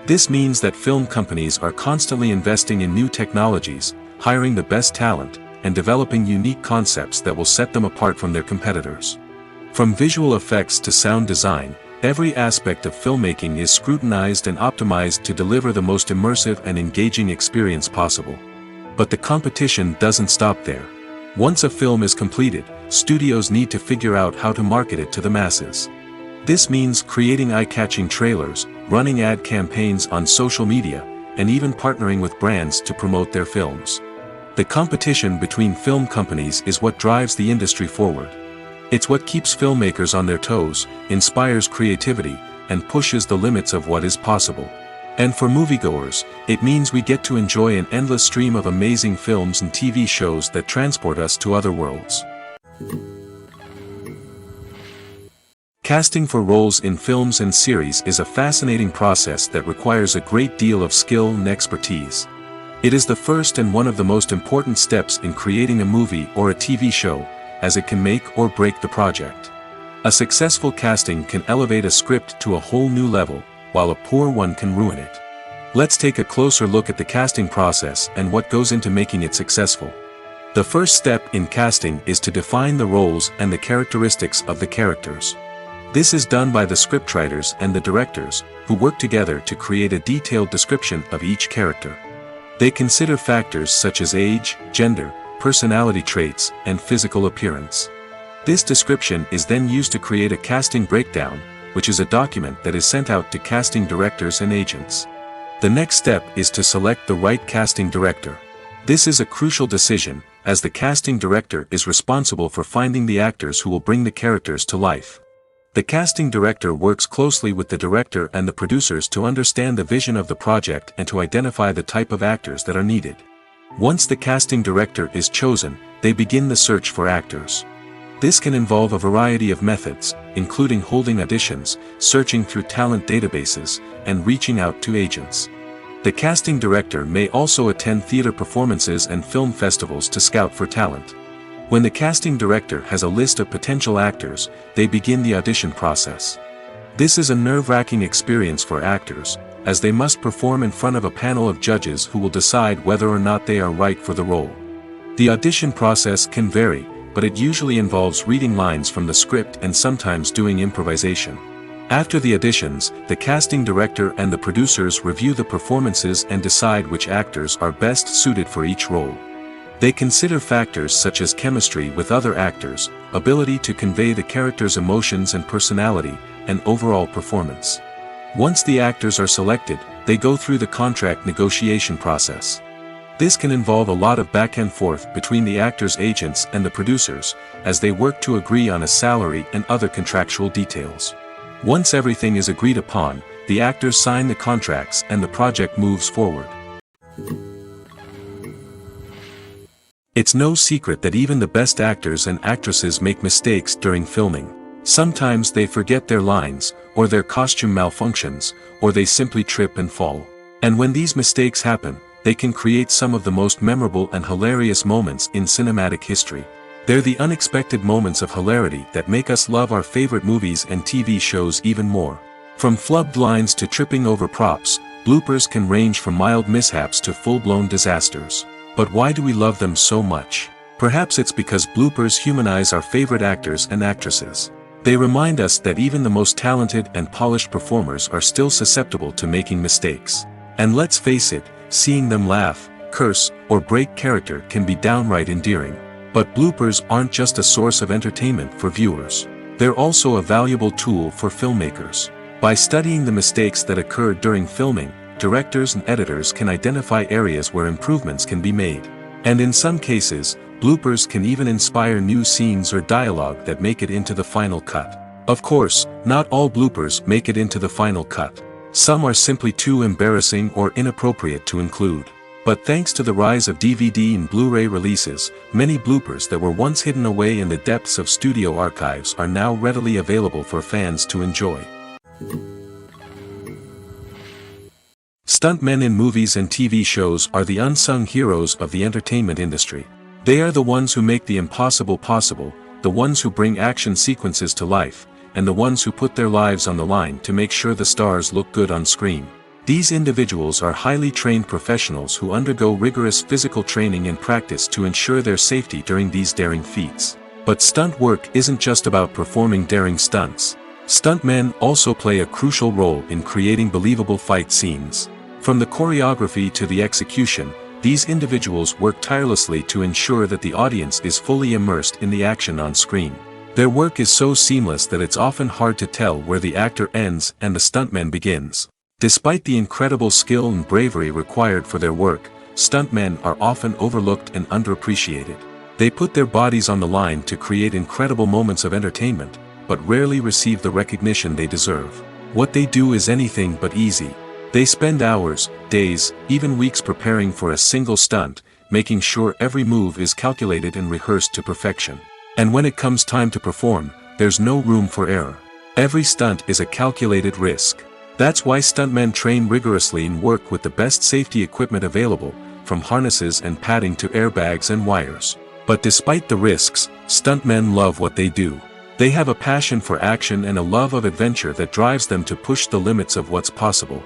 This means that film companies are constantly investing in new technologies, hiring the best talent, and developing unique concepts that will set them apart from their competitors. From visual effects to sound design, every aspect of filmmaking is scrutinized and optimized to deliver the most immersive and engaging experience possible. But the competition doesn't stop there. Once a film is completed, studios need to figure out how to market it to the masses. This means creating eye-catching trailers, running ad campaigns on social media, and even partnering with brands to promote their films. The competition between film companies is what drives the industry forward. It's what keeps filmmakers on their toes, inspires creativity, and pushes the limits of what is possible. And for moviegoers, it means we get to enjoy an endless stream of amazing films and TV shows that transport us to other worlds. Casting for roles in films and series is a fascinating process that requires a great deal of skill and expertise. It is the first and one of the most important steps in creating a movie or a TV show, as it can make or break the project. A successful casting can elevate a script to a whole new level, while a poor one can ruin it. Let's take a closer look at the casting process and what goes into making it successful. The first step in casting is to define the roles and the characteristics of the characters. This is done by the scriptwriters and the directors, who work together to create a detailed description of each character. They consider factors such as age, gender, personality traits, and physical appearance. This description is then used to create a casting breakdown, which is a document that is sent out to casting directors and agents. The next step is to select the right casting director. This is a crucial decision, as the casting director is responsible for finding the actors who will bring the characters to life. The casting director works closely with the director and the producers to understand the vision of the project and to identify the type of actors that are needed. Once the casting director is chosen, they begin the search for actors. This can involve a variety of methods, including holding auditions, searching through talent databases, and reaching out to agents. The casting director may also attend theater performances and film festivals to scout for talent. When the casting director has a list of potential actors, they begin the audition process. This is a nerve-wracking experience for actors, as they must perform in front of a panel of judges who will decide whether or not they are right for the role. The audition process can vary, but it usually involves reading lines from the script and sometimes doing improvisation. After the auditions, the casting director and the producers review the performances and decide which actors are best suited for each role. They consider factors such as chemistry with other actors, ability to convey the character's emotions and personality, and overall performance. Once the actors are selected, they go through the contract negotiation process. This can involve a lot of back and forth between the actors' agents and the producers, as they work to agree on a salary and other contractual details. Once everything is agreed upon, the actors sign the contracts and the project moves forward. It's no secret that even the best actors and actresses make mistakes during filming. Sometimes they forget their lines, or their costume malfunctions, or they simply trip and fall. And when these mistakes happen, they can create some of the most memorable and hilarious moments in cinematic history. They're the unexpected moments of hilarity that make us love our favorite movies and TV shows even more. From flubbed lines to tripping over props, bloopers can range from mild mishaps to full-blown disasters. But why do we love them so much? Perhaps it's because bloopers humanize our favorite actors and actresses. They remind us that even the most talented and polished performers are still susceptible to making mistakes. And let's face it, seeing them laugh, curse, or break character can be downright endearing. But bloopers aren't just a source of entertainment for viewers. They're also a valuable tool for filmmakers. By studying the mistakes that occurred during filming, directors and editors can identify areas where improvements can be made. And in some cases, bloopers can even inspire new scenes or dialogue that make it into the final cut. Of course, not all bloopers make it into the final cut. Some are simply too embarrassing or inappropriate to include. But thanks to the rise of DVD and Blu-ray releases, many bloopers that were once hidden away in the depths of studio archives are now readily available for fans to enjoy. Stuntmen in movies and TV shows are the unsung heroes of the entertainment industry. They are the ones who make the impossible possible, the ones who bring action sequences to life, and the ones who put their lives on the line to make sure the stars look good on screen. These individuals are highly trained professionals who undergo rigorous physical training and practice to ensure their safety during these daring feats. But stunt work isn't just about performing daring stunts. Stuntmen also play a crucial role in creating believable fight scenes. From the choreography to the execution, these individuals work tirelessly to ensure that the audience is fully immersed in the action on screen. Their work is so seamless that it's often hard to tell where the actor ends and the stuntman begins. Despite the incredible skill and bravery required for their work, stuntmen are often overlooked and underappreciated. They put their bodies on the line to create incredible moments of entertainment, but rarely receive the recognition they deserve. What they do is anything but easy. They spend hours, days, even weeks preparing for a single stunt, making sure every move is calculated and rehearsed to perfection. And when it comes time to perform, there's no room for error. Every stunt is a calculated risk. That's why stuntmen train rigorously and work with the best safety equipment available, from harnesses and padding to airbags and wires. But despite the risks, stuntmen love what they do. They have a passion for action and a love of adventure that drives them to push the limits of what's possible.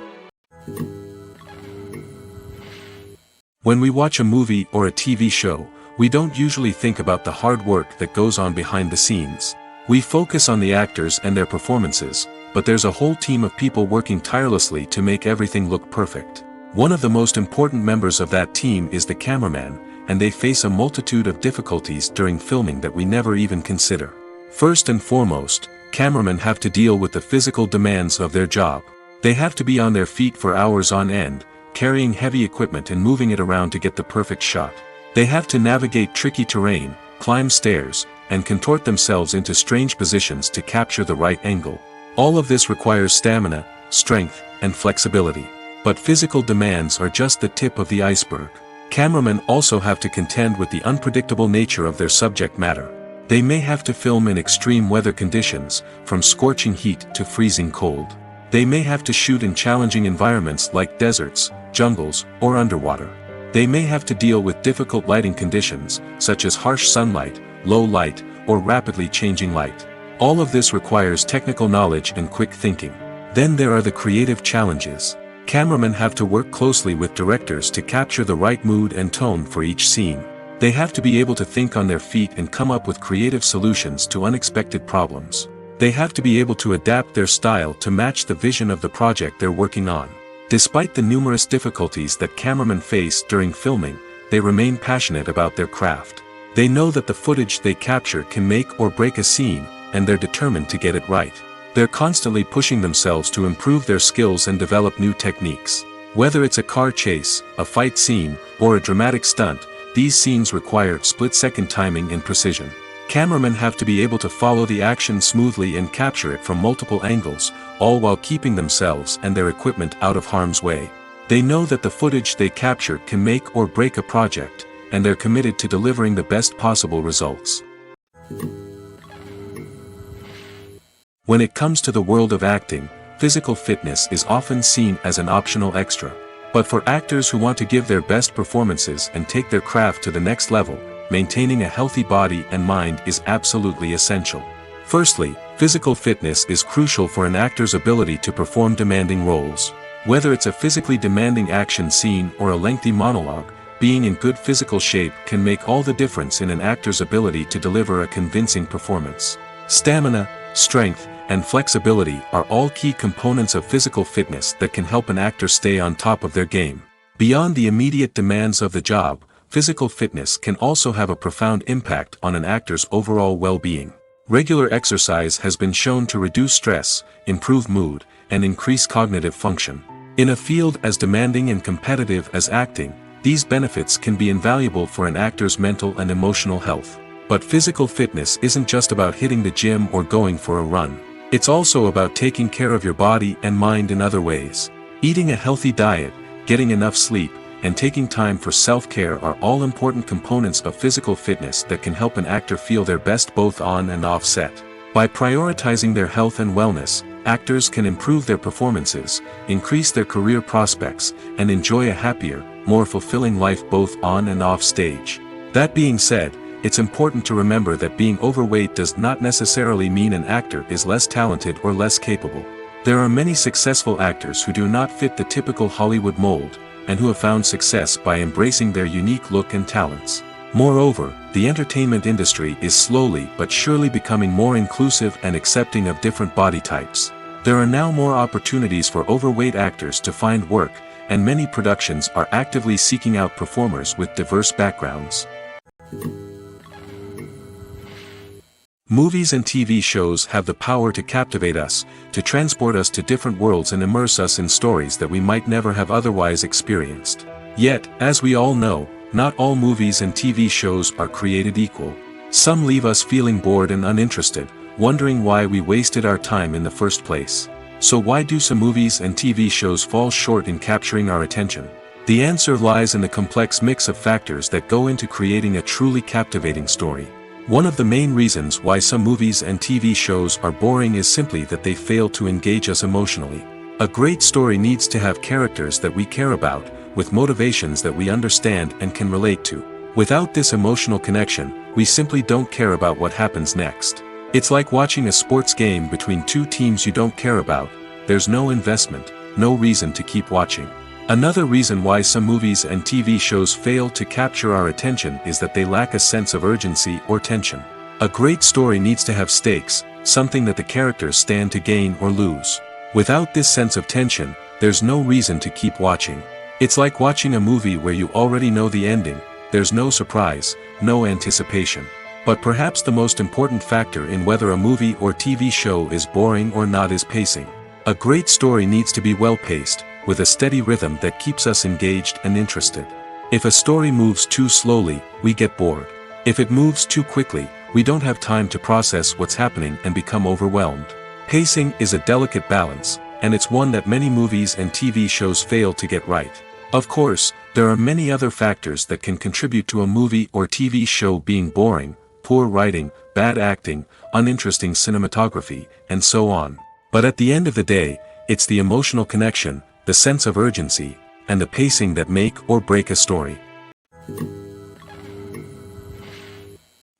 When we watch a movie or a TV show, we don't usually think about the hard work that goes on behind the scenes. We focus on the actors and their performances, but there's a whole team of people working tirelessly to make everything look perfect. One of the most important members of that team is the cameraman, and they face a multitude of difficulties during filming that we never even consider. First and foremost, cameramen have to deal with the physical demands of their job. They have to be on their feet for hours on end, carrying heavy equipment and moving it around to get the perfect shot. They have to navigate tricky terrain, climb stairs, and contort themselves into strange positions to capture the right angle. All of this requires stamina, strength, and flexibility. But physical demands are just the tip of the iceberg. Cameramen also have to contend with the unpredictable nature of their subject matter. They may have to film in extreme weather conditions, from scorching heat to freezing cold. They may have to shoot in challenging environments like deserts, jungles, or underwater. They may have to deal with difficult lighting conditions, such as harsh sunlight, low light, or rapidly changing light. All of this requires technical knowledge and quick thinking. Then there are the creative challenges. Cameramen have to work closely with directors to capture the right mood and tone for each scene. They have to be able to think on their feet and come up with creative solutions to unexpected problems. They have to be able to adapt their style to match the vision of the project they're working on. Despite the numerous difficulties that cameramen face during filming, they remain passionate about their craft. They know that the footage they capture can make or break a scene, and they're determined to get it right. They're constantly pushing themselves to improve their skills and develop new techniques. Whether it's a car chase, a fight scene, or a dramatic stunt, these scenes require split-second timing and precision. Cameramen have to be able to follow the action smoothly and capture it from multiple angles, all while keeping themselves and their equipment out of harm's way. They know that the footage they capture can make or break a project, and they're committed to delivering the best possible results. When it comes to the world of acting, physical fitness is often seen as an optional extra. But for actors who want to give their best performances and take their craft to the next level, maintaining a healthy body and mind is absolutely essential. Firstly, physical fitness is crucial for an actor's ability to perform demanding roles. Whether it's a physically demanding action scene or a lengthy monologue, being in good physical shape can make all the difference in an actor's ability to deliver a convincing performance. Stamina, strength, and flexibility are all key components of physical fitness that can help an actor stay on top of their game. Beyond the immediate demands of the job, physical fitness can also have a profound impact on an actor's overall well-being. Regular exercise has been shown to reduce stress, improve mood, and increase cognitive function. In a field as demanding and competitive as acting, These benefits can be invaluable for an actor's mental and emotional health. But physical fitness isn't just about hitting the gym or going for a run. It's also about taking care of your body and mind in other ways. Eating a healthy diet, getting enough sleep, and taking time for self-care are all important components of physical fitness that can help an actor feel their best both on and off set. By prioritizing their health and wellness, actors can improve their performances, increase their career prospects, and enjoy a happier, more fulfilling life both on and off stage. That being said, it's important to remember that being overweight does not necessarily mean an actor is less talented or less capable. There are many successful actors who do not fit the typical Hollywood mold, and who have found success by embracing their unique look and talents. Moreover, the entertainment industry is slowly but surely becoming more inclusive and accepting of different body types. There are now more opportunities for overweight actors to find work, and many productions are actively seeking out performers with diverse backgrounds. Movies and TV shows have the power to captivate us, to transport us to different worlds and immerse us in stories that we might never have otherwise experienced. Yet, as we all know, not all movies and TV shows are created equal. Some leave us feeling bored and uninterested, wondering why we wasted our time in the first place. So why do some movies and TV shows fall short in capturing our attention? The answer lies in the complex mix of factors that go into creating a truly captivating story. One of the main reasons why some movies and TV shows are boring is simply that they fail to engage us emotionally. A great story needs to have characters that we care about, with motivations that we understand and can relate to. Without this emotional connection, we simply don't care about what happens next. It's like watching a sports game between two teams you don't care about. There's no investment, no reason to keep watching. Another reason why some movies and TV shows fail to capture our attention is that they lack a sense of urgency or tension. A great story needs to have stakes, something that the characters stand to gain or lose. Without this sense of tension, there's no reason to keep watching. It's like watching a movie where you already know the ending, there's no surprise, no anticipation. But perhaps the most important factor in whether a movie or TV show is boring or not is pacing. A great story needs to be well-paced, with a steady rhythm that keeps us engaged and interested. If a story moves too slowly, we get bored. If it moves too quickly, we don't have time to process what's happening and become overwhelmed. Pacing is a delicate balance, and it's one that many movies and TV shows fail to get right. Of course, there are many other factors that can contribute to a movie or TV show being boring: poor writing, bad acting, uninteresting cinematography, and so on. But at the end of the day, it's the emotional connection, the sense of urgency, and the pacing that make or break a story.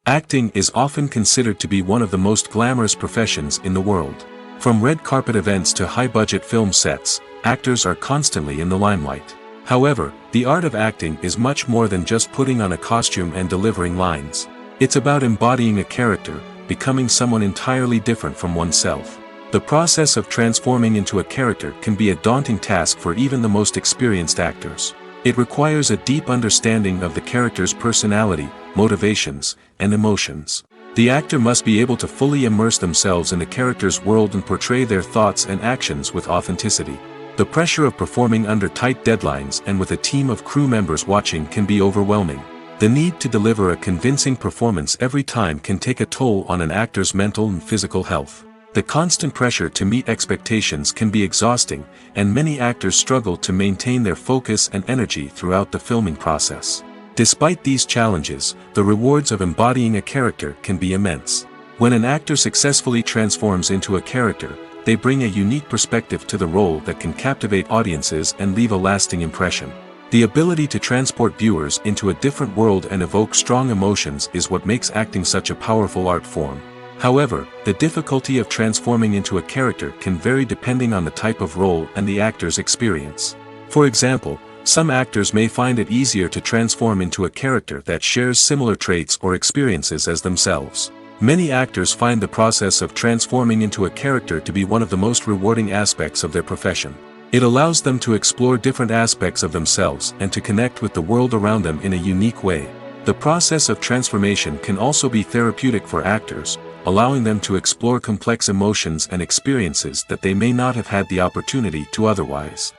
Acting is often considered to be one of the most glamorous professions in the world. From red carpet events to high-budget film sets, actors are constantly in the limelight. However, the art of acting is much more than just putting on a costume and delivering lines. It's about embodying a character, becoming someone entirely different from oneself. The process of transforming into a character can be a daunting task for even the most experienced actors. It requires a deep understanding of the character's personality, motivations, and emotions. The actor must be able to fully immerse themselves in the character's world and portray their thoughts and actions with authenticity. The pressure of performing under tight deadlines and with a team of crew members watching can be overwhelming. The need to deliver a convincing performance every time can take a toll on an actor's mental and physical health. The constant pressure to meet expectations can be exhausting, and many actors struggle to maintain their focus and energy throughout the filming process. Despite these challenges, the rewards of embodying a character can be immense. When an actor successfully transforms into a character, they bring a unique perspective to the role that can captivate audiences and leave a lasting impression. The ability to transport viewers into a different world and evoke strong emotions is what makes acting such a powerful art form. However, the difficulty of transforming into a character can vary depending on the type of role and the actor's experience. For example, some actors may find it easier to transform into a character that shares similar traits or experiences as themselves. Many actors find the process of transforming into a character to be one of the most rewarding aspects of their profession. It allows them to explore different aspects of themselves and to connect with the world around them in a unique way. The process of transformation can also be therapeutic for actors, allowing them to explore complex emotions and experiences that they may not have had the opportunity to otherwise.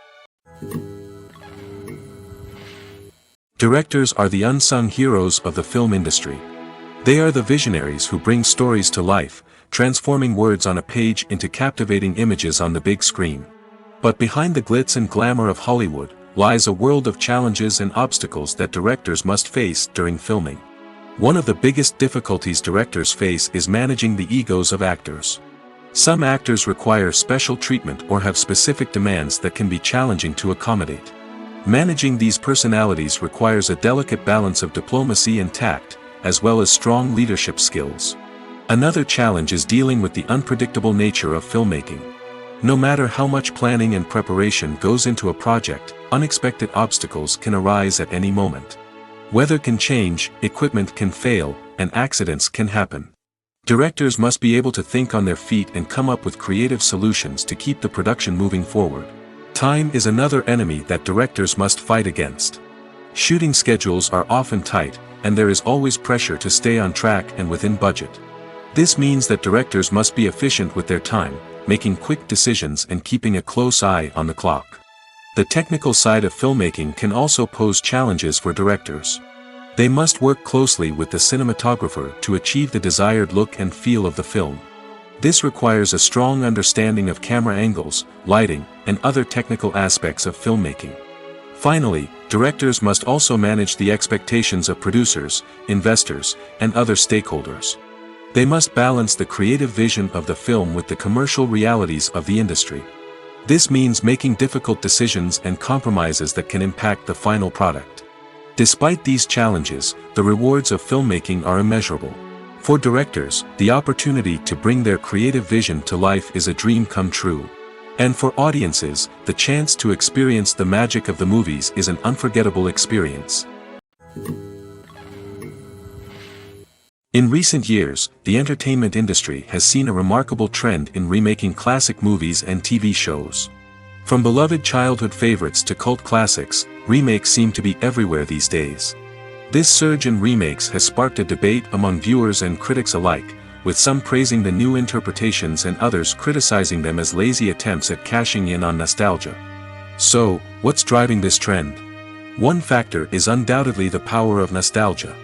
Directors are the unsung heroes of the film industry. They are the visionaries who bring stories to life, transforming words on a page into captivating images on the big screen. But behind the glitz and glamour of Hollywood lies a world of challenges and obstacles that directors must face during filming. One of the biggest difficulties directors face is managing the egos of actors. Some actors require special treatment or have specific demands that can be challenging to accommodate. Managing these personalities requires a delicate balance of diplomacy and tact, as well as strong leadership skills. Another challenge is dealing with the unpredictable nature of filmmaking. No matter how much planning and preparation goes into a project, unexpected obstacles can arise at any moment. Weather can change, equipment can fail, and accidents can happen. Directors must be able to think on their feet and come up with creative solutions to keep the production moving forward. Time is another enemy that directors must fight against. Shooting schedules are often tight, and there is always pressure to stay on track and within budget. This means that directors must be efficient with their time, making quick decisions and keeping a close eye on the clock. The technical side of filmmaking can also pose challenges for directors. They must work closely with the cinematographer to achieve the desired look and feel of the film. This requires a strong understanding of camera angles, lighting, and other technical aspects of filmmaking. Finally, directors must also manage the expectations of producers, investors, and other stakeholders. They must balance the creative vision of the film with the commercial realities of the industry. This means making difficult decisions and compromises that can impact the final product. Despite these challenges, the rewards of filmmaking are immeasurable. For directors, the opportunity to bring their creative vision to life is a dream come true. And for audiences, the chance to experience the magic of the movies is an unforgettable experience. In recent years, the entertainment industry has seen a remarkable trend in remaking classic movies and TV shows. From beloved childhood favorites to cult classics, remakes seem to be everywhere these days. This surge in remakes has sparked a debate among viewers and critics alike, with some praising the new interpretations and others criticizing them as lazy attempts at cashing in on nostalgia. So, what's driving this trend? One factor is undoubtedly the power of nostalgia.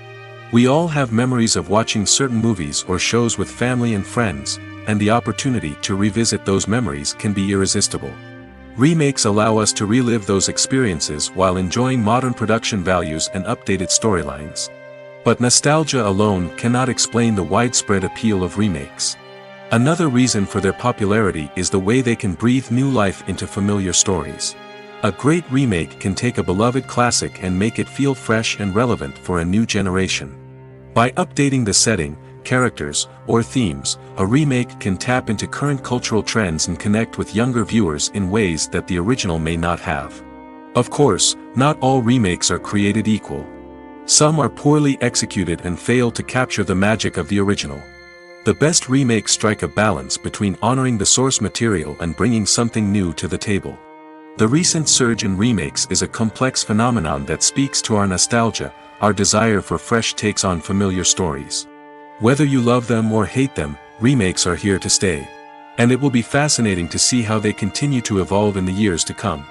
We all have memories of watching certain movies or shows with family and friends, and the opportunity to revisit those memories can be irresistible. Remakes allow us to relive those experiences while enjoying modern production values and updated storylines. But nostalgia alone cannot explain the widespread appeal of remakes. Another reason for their popularity is the way they can breathe new life into familiar stories. A great remake can take a beloved classic and make it feel fresh and relevant for a new generation. By updating the setting, characters, or themes, a remake can tap into current cultural trends and connect with younger viewers in ways that the original may not have. Of course, not all remakes are created equal. Some are poorly executed and fail to capture the magic of the original. The best remakes strike a balance between honoring the source material and bringing something new to the table. The recent surge in remakes is a complex phenomenon that speaks to our nostalgia, our desire for fresh takes on familiar stories. Whether you love them or hate them, remakes are here to stay. And it will be fascinating to see how they continue to evolve in the years to come.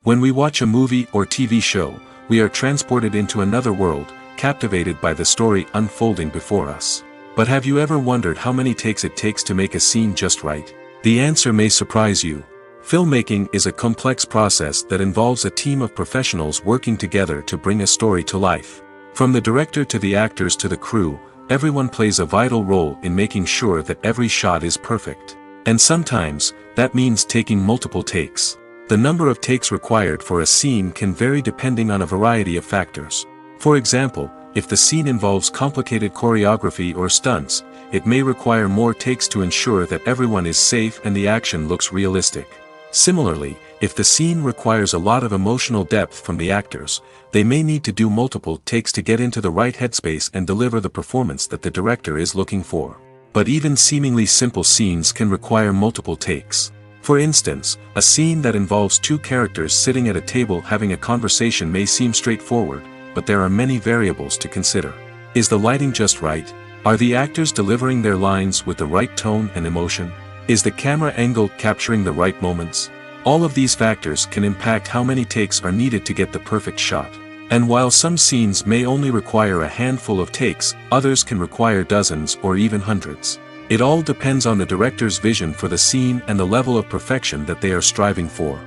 When we watch a movie or TV show, we are transported into another world, captivated by the story unfolding before us. But have you ever wondered how many takes it takes to make a scene just right? The answer may surprise you. Filmmaking is a complex process that involves a team of professionals working together to bring a story to life. From the director to the actors to the crew, everyone plays a vital role in making sure that every shot is perfect. And sometimes, that means taking multiple takes. The number of takes required for a scene can vary depending on a variety of factors. For example, if the scene involves complicated choreography or stunts, it may require more takes to ensure that everyone is safe and the action looks realistic. Similarly, if the scene requires a lot of emotional depth from the actors, they may need to do multiple takes to get into the right headspace and deliver the performance that the director is looking for. But even seemingly simple scenes can require multiple takes. For instance, a scene that involves two characters sitting at a table having a conversation may seem straightforward, but there are many variables to consider. Is the lighting just right? Are the actors delivering their lines with the right tone and emotion? Is the camera angle capturing the right moments? All of these factors can impact how many takes are needed to get the perfect shot. And while some scenes may only require a handful of takes, others can require dozens or even hundreds. It all depends on the director's vision for the scene and the level of perfection that they are striving for.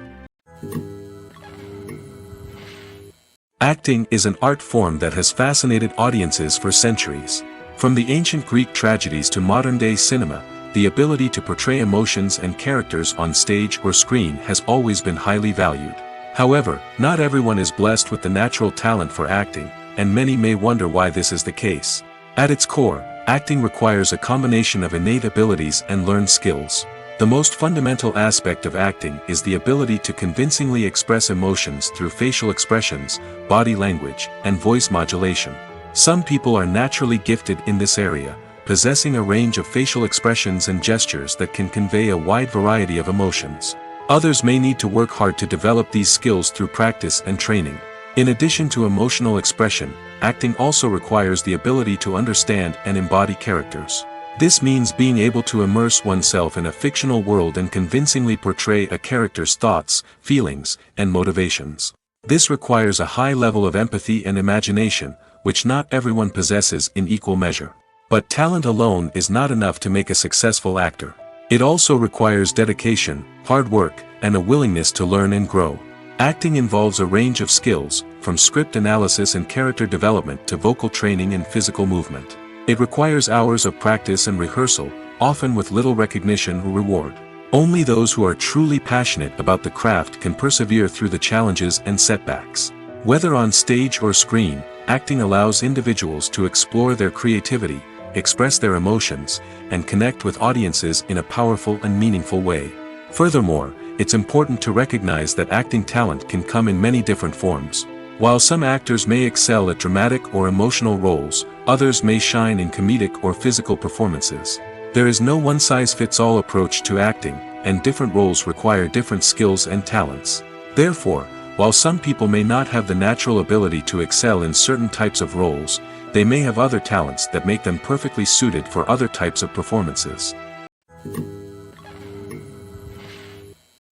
Acting is an art form that has fascinated audiences for centuries. From the ancient Greek tragedies to modern-day cinema, the ability to portray emotions and characters on stage or screen has always been highly valued. However, not everyone is blessed with the natural talent for acting, and many may wonder why this is the case. At its core, acting requires a combination of innate abilities and learned skills. The most fundamental aspect of acting is the ability to convincingly express emotions through facial expressions, body language, and voice modulation. Some people are naturally gifted in this area, possessing a range of facial expressions and gestures that can convey a wide variety of emotions. Others may need to work hard to develop these skills through practice and training. In addition to emotional expression, acting also requires the ability to understand and embody characters. This means being able to immerse oneself in a fictional world and convincingly portray a character's thoughts, feelings, and motivations. This requires a high level of empathy and imagination, which not everyone possesses in equal measure. But talent alone is not enough to make a successful actor. It also requires dedication, hard work, and a willingness to learn and grow. Acting involves a range of skills, from script analysis and character development to vocal training and physical movement. It requires hours of practice and rehearsal, often with little recognition or reward. Only those who are truly passionate about the craft can persevere through the challenges and setbacks. Whether on stage or screen, acting allows individuals to explore their creativity, express their emotions, and connect with audiences in a powerful and meaningful way. Furthermore, it's important to recognize that acting talent can come in many different forms. While some actors may excel at dramatic or emotional roles, others may shine in comedic or physical performances. There is no one-size-fits-all approach to acting, and different roles require different skills and talents. Therefore, while some people may not have the natural ability to excel in certain types of roles, they may have other talents that make them perfectly suited for other types of performances.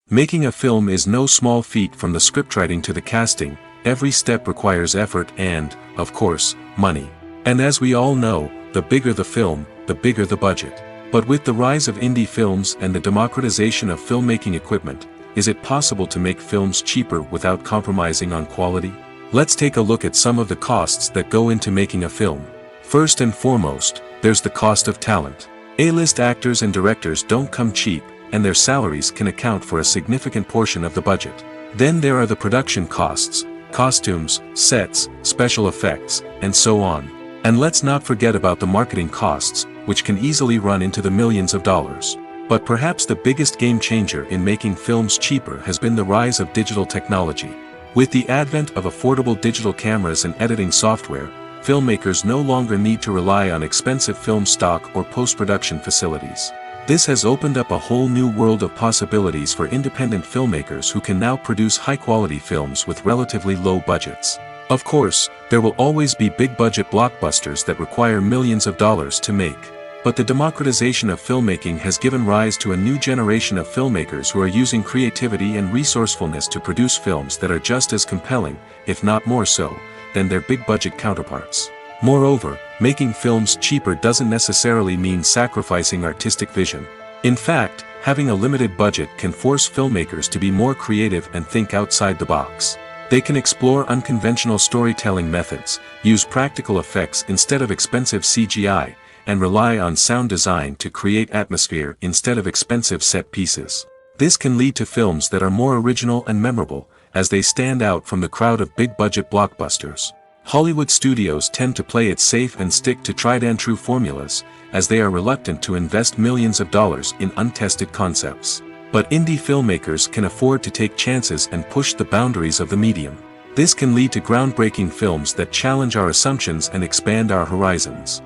Making a film is no small feat. From the scriptwriting to the casting, every step requires effort and, of course, money. And as we all know, the bigger the film, the bigger the budget. But with the rise of indie films and the democratization of filmmaking equipment, is it possible to make films cheaper without compromising on quality? Let's take a look at some of the costs that go into making a film. First and foremost, there's the cost of talent. A-list actors and directors don't come cheap, and their salaries can account for a significant portion of the budget. Then there are the production costs, costumes, sets, special effects, and so on. And let's not forget about the marketing costs, which can easily run into the millions of dollars. But perhaps the biggest game changer in making films cheaper has been the rise of digital technology. With the advent of affordable digital cameras and editing software, filmmakers no longer need to rely on expensive film stock or post-production facilities. This has opened up a whole new world of possibilities for independent filmmakers who can now produce high-quality films with relatively low budgets. Of course, there will always be big-budget blockbusters that require millions of dollars to make. But the democratization of filmmaking has given rise to a new generation of filmmakers who are using creativity and resourcefulness to produce films that are just as compelling, if not more so, than their big-budget counterparts. Moreover, making films cheaper doesn't necessarily mean sacrificing artistic vision. In fact, having a limited budget can force filmmakers to be more creative and think outside the box. They can explore unconventional storytelling methods, use practical effects instead of expensive CGI, and rely on sound design to create atmosphere instead of expensive set pieces. This can lead to films that are more original and memorable, as they stand out from the crowd of big-budget blockbusters. Hollywood studios tend to play it safe and stick to tried-and-true formulas, as they are reluctant to invest millions of dollars in untested concepts. But indie filmmakers can afford to take chances and push the boundaries of the medium. This can lead to groundbreaking films that challenge our assumptions and expand our horizons.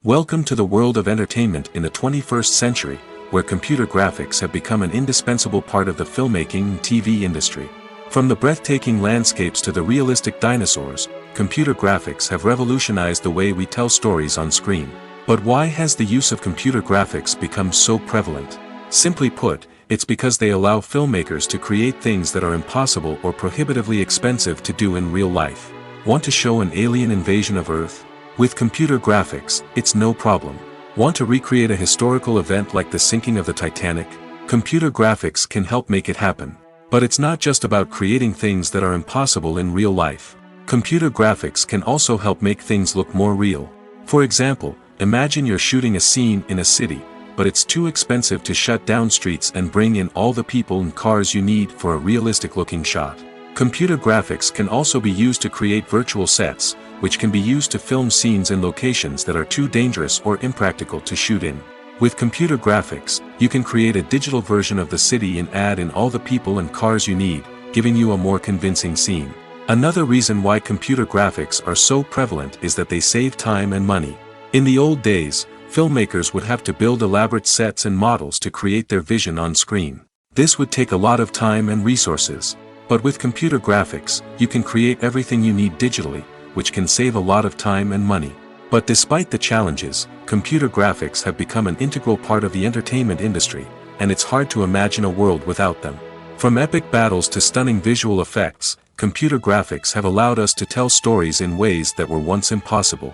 Welcome to the world of entertainment in the 21st century, where computer graphics have become an indispensable part of the filmmaking and TV industry. From the breathtaking landscapes to the realistic dinosaurs, computer graphics have revolutionized the way we tell stories on screen. But why has the use of computer graphics become so prevalent? Simply put, it's because they allow filmmakers to create things that are impossible or prohibitively expensive to do in real life. Want to show an alien invasion of Earth? With computer graphics, it's no problem. Want to recreate a historical event like the sinking of the Titanic? Computer graphics can help make it happen. But it's not just about creating things that are impossible in real life. Computer graphics can also help make things look more real. For example, imagine you're shooting a scene in a city, but it's too expensive to shut down streets and bring in all the people and cars you need for a realistic-looking shot. Computer graphics can also be used to create virtual sets, which can be used to film scenes in locations that are too dangerous or impractical to shoot in. With computer graphics, you can create a digital version of the city and add in all the people and cars you need, giving you a more convincing scene. Another reason why computer graphics are so prevalent is that they save time and money. In the old days, filmmakers would have to build elaborate sets and models to create their vision on screen. This would take a lot of time and resources. But with computer graphics, you can create everything you need digitally, which can save a lot of time and money. But despite the challenges, computer graphics have become an integral part of the entertainment industry, and it's hard to imagine a world without them. From epic battles to stunning visual effects, computer graphics have allowed us to tell stories in ways that were once impossible.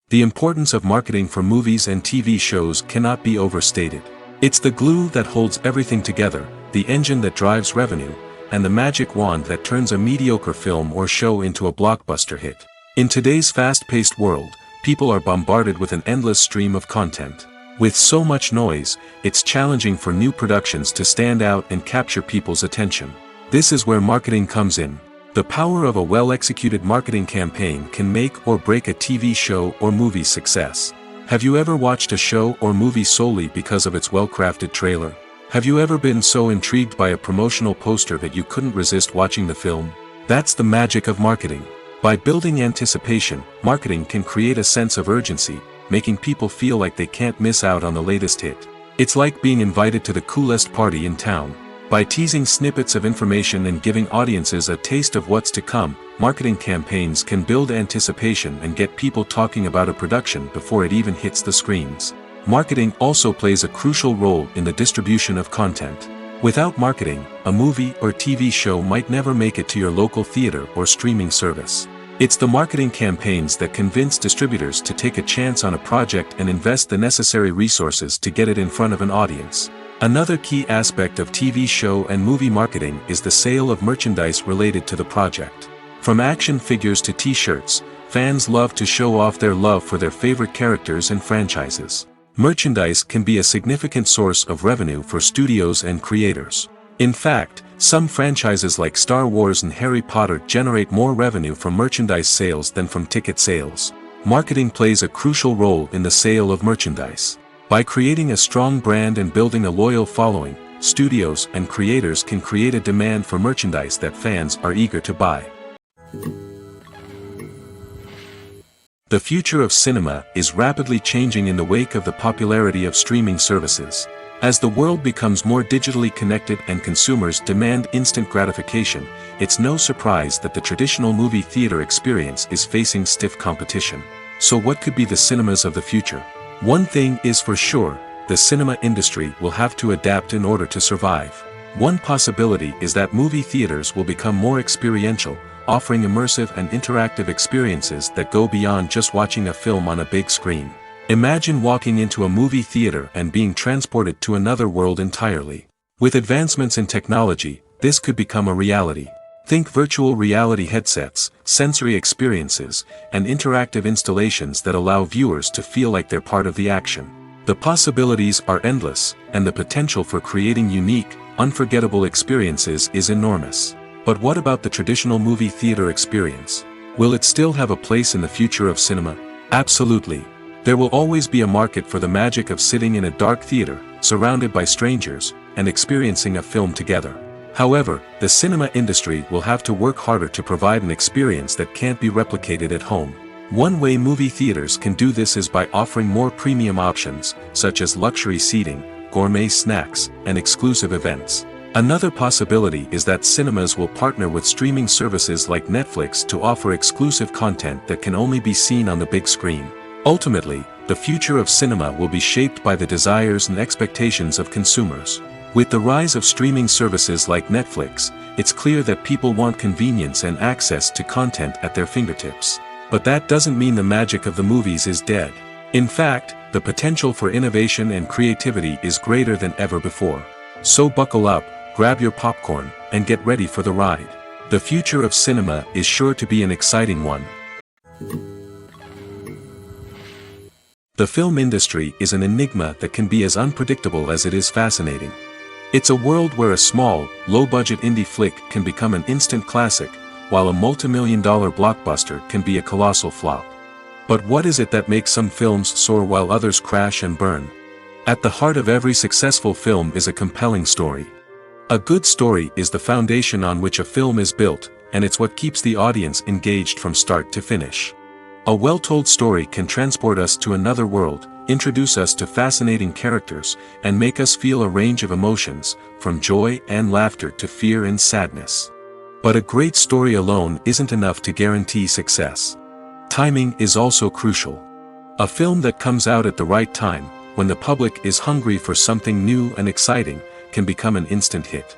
The importance of marketing for movies and TV shows cannot be overstated. It's the glue that holds everything together, the engine that drives revenue, and the magic wand that turns a mediocre film or show into a blockbuster hit. In today's fast-paced world, people are bombarded with an endless stream of content. With so much noise, it's challenging for new productions to stand out and capture people's attention. This is where marketing comes in. The power of a well-executed marketing campaign can make or break a TV show or movie's success. Have you ever watched a show or movie solely because of its well-crafted trailer? Have you ever been so intrigued by a promotional poster that you couldn't resist watching the film? That's the magic of marketing. By building anticipation, marketing can create a sense of urgency, making people feel like they can't miss out on the latest hit. It's like being invited to the coolest party in town. By teasing snippets of information and giving audiences a taste of what's to come, marketing campaigns can build anticipation and get people talking about a production before it even hits the screens. Marketing also plays a crucial role in the distribution of content. Without marketing, a movie or TV show might never make it to your local theater or streaming service. It's the marketing campaigns that convince distributors to take a chance on a project and invest the necessary resources to get it in front of an audience. Another key aspect of TV show and movie marketing is the sale of merchandise related to the project. From action figures to t-shirts, fans love to show off their love for their favorite characters and franchises. Merchandise can be a significant source of revenue for studios and creators. In fact, some franchises like Star Wars and Harry Potter generate more revenue from merchandise sales than from ticket sales. Marketing plays a crucial role in the sale of merchandise. By creating a strong brand and building a loyal following, studios and creators can create a demand for merchandise that fans are eager to buy. The future of cinema is rapidly changing in the wake of the popularity of streaming services. As the world becomes more digitally connected and consumers demand instant gratification, it's no surprise that the traditional movie theater experience is facing stiff competition. So what could be the cinemas of the future? One thing is for sure, the cinema industry will have to adapt in order to survive. One possibility is that movie theaters will become more experiential, offering immersive and interactive experiences that go beyond just watching a film on a big screen. Imagine walking into a movie theater and being transported to another world entirely. With advancements in technology, this could become a reality. Think virtual reality headsets, sensory experiences, and interactive installations that allow viewers to feel like they're part of the action. The possibilities are endless, and the potential for creating unique, unforgettable experiences is enormous. But what about the traditional movie theater experience? Will it still have a place in the future of cinema? Absolutely. There will always be a market for the magic of sitting in a dark theater, surrounded by strangers, and experiencing a film together. However, the cinema industry will have to work harder to provide an experience that can't be replicated at home. One way movie theaters can do this is by offering more premium options, such as luxury seating, gourmet snacks, and exclusive events. Another possibility is that cinemas will partner with streaming services like Netflix to offer exclusive content that can only be seen on the big screen. Ultimately, the future of cinema will be shaped by the desires and expectations of consumers. With the rise of streaming services like Netflix, it's clear that people want convenience and access to content at their fingertips. But that doesn't mean the magic of the movies is dead. In fact, the potential for innovation and creativity is greater than ever before. So buckle up, grab your popcorn, and get ready for the ride. The future of cinema is sure to be an exciting one. The film industry is an enigma that can be as unpredictable as it is fascinating. It's a world where a small, low-budget indie flick can become an instant classic, while a multi-million-dollar blockbuster can be a colossal flop. But what is it that makes some films soar while others crash and burn? At the heart of every successful film is a compelling story. A good story is the foundation on which a film is built, and it's what keeps the audience engaged from start to finish. A well-told story can transport us to another world, introduce us to fascinating characters, and make us feel a range of emotions, from joy and laughter to fear and sadness. But a great story alone isn't enough to guarantee success. Timing is also crucial. A film that comes out at the right time, when the public is hungry for something new and exciting, can become an instant hit.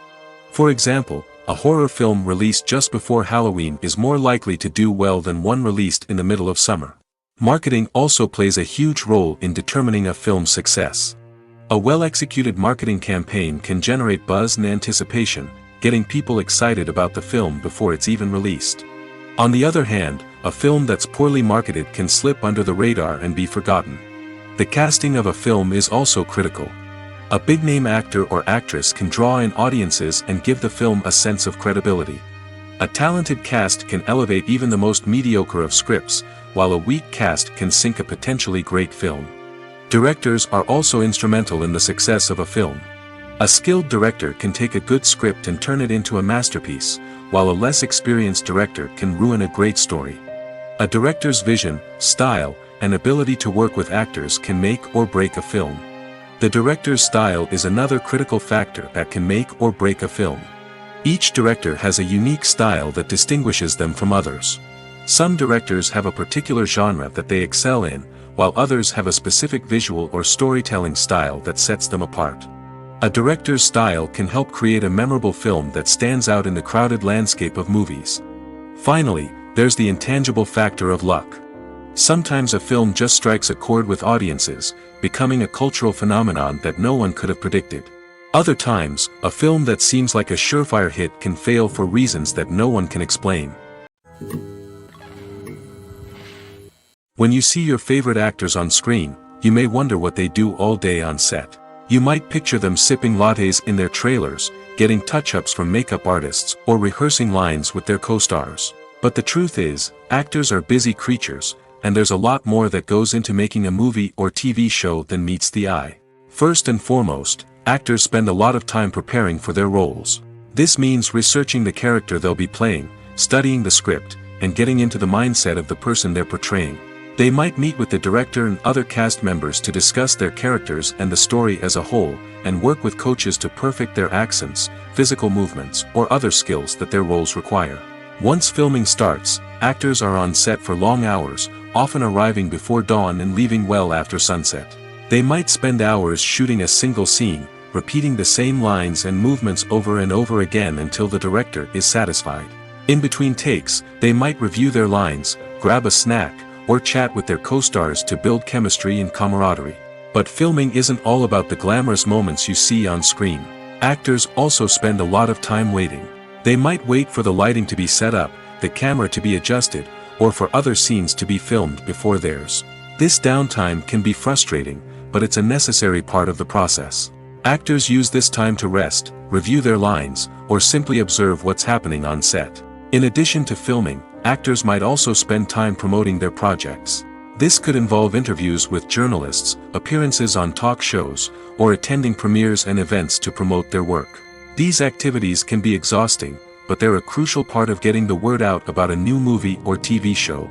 For example, a horror film released just before Halloween is more likely to do well than one released in the middle of summer. Marketing also plays a huge role in determining a film's success. A well-executed marketing campaign can generate buzz and anticipation, getting people excited about the film before it's even released. On the other hand, a film that's poorly marketed can slip under the radar and be forgotten. The casting of a film is also critical. A big-name actor or actress can draw in audiences and give the film a sense of credibility. A talented cast can elevate even the most mediocre of scripts, while a weak cast can sink a potentially great film. Directors are also instrumental in the success of a film. A skilled director can take a good script and turn it into a masterpiece, while a less experienced director can ruin a great story. A director's vision, style, and ability to work with actors can make or break a film. The director's style is another critical factor that can make or break a film. Each director has a unique style that distinguishes them from others. Some directors have a particular genre that they excel in, while others have a specific visual or storytelling style that sets them apart. A director's style can help create a memorable film that stands out in the crowded landscape of movies. Finally, there's the intangible factor of luck. Sometimes a film just strikes a chord with audiences, becoming a cultural phenomenon that no one could have predicted. Other times, a film that seems like a surefire hit can fail for reasons that no one can explain. When you see your favorite actors on screen, you may wonder what they do all day on set. You might picture them sipping lattes in their trailers, getting touch-ups from makeup artists, or rehearsing lines with their co-stars. But the truth is, actors are busy creatures, and there's a lot more that goes into making a movie or TV show than meets the eye. First and foremost, actors spend a lot of time preparing for their roles. This means researching the character they'll be playing, studying the script, and getting into the mindset of the person they're portraying. They might meet with the director and other cast members to discuss their characters and the story as a whole, and work with coaches to perfect their accents, physical movements, or other skills that their roles require. Once filming starts, actors are on set for long hours, often arriving before dawn and leaving well after sunset. They might spend hours shooting a single scene, repeating the same lines and movements over and over again until the director is satisfied. In between takes, they might review their lines, grab a snack, or chat with their co-stars to build chemistry and camaraderie. But filming isn't all about the glamorous moments you see on screen. Actors also spend a lot of time waiting. They might wait for the lighting to be set up, the camera to be adjusted, or for other scenes to be filmed before theirs. This downtime can be frustrating, but it's a necessary part of the process. Actors use this time to rest, review their lines, or simply observe what's happening on set. In addition to filming, actors might also spend time promoting their projects. This could involve interviews with journalists, appearances on talk shows, or attending premieres and events to promote their work. These activities can be exhausting, but they're a crucial part of getting the word out about a new movie or TV show.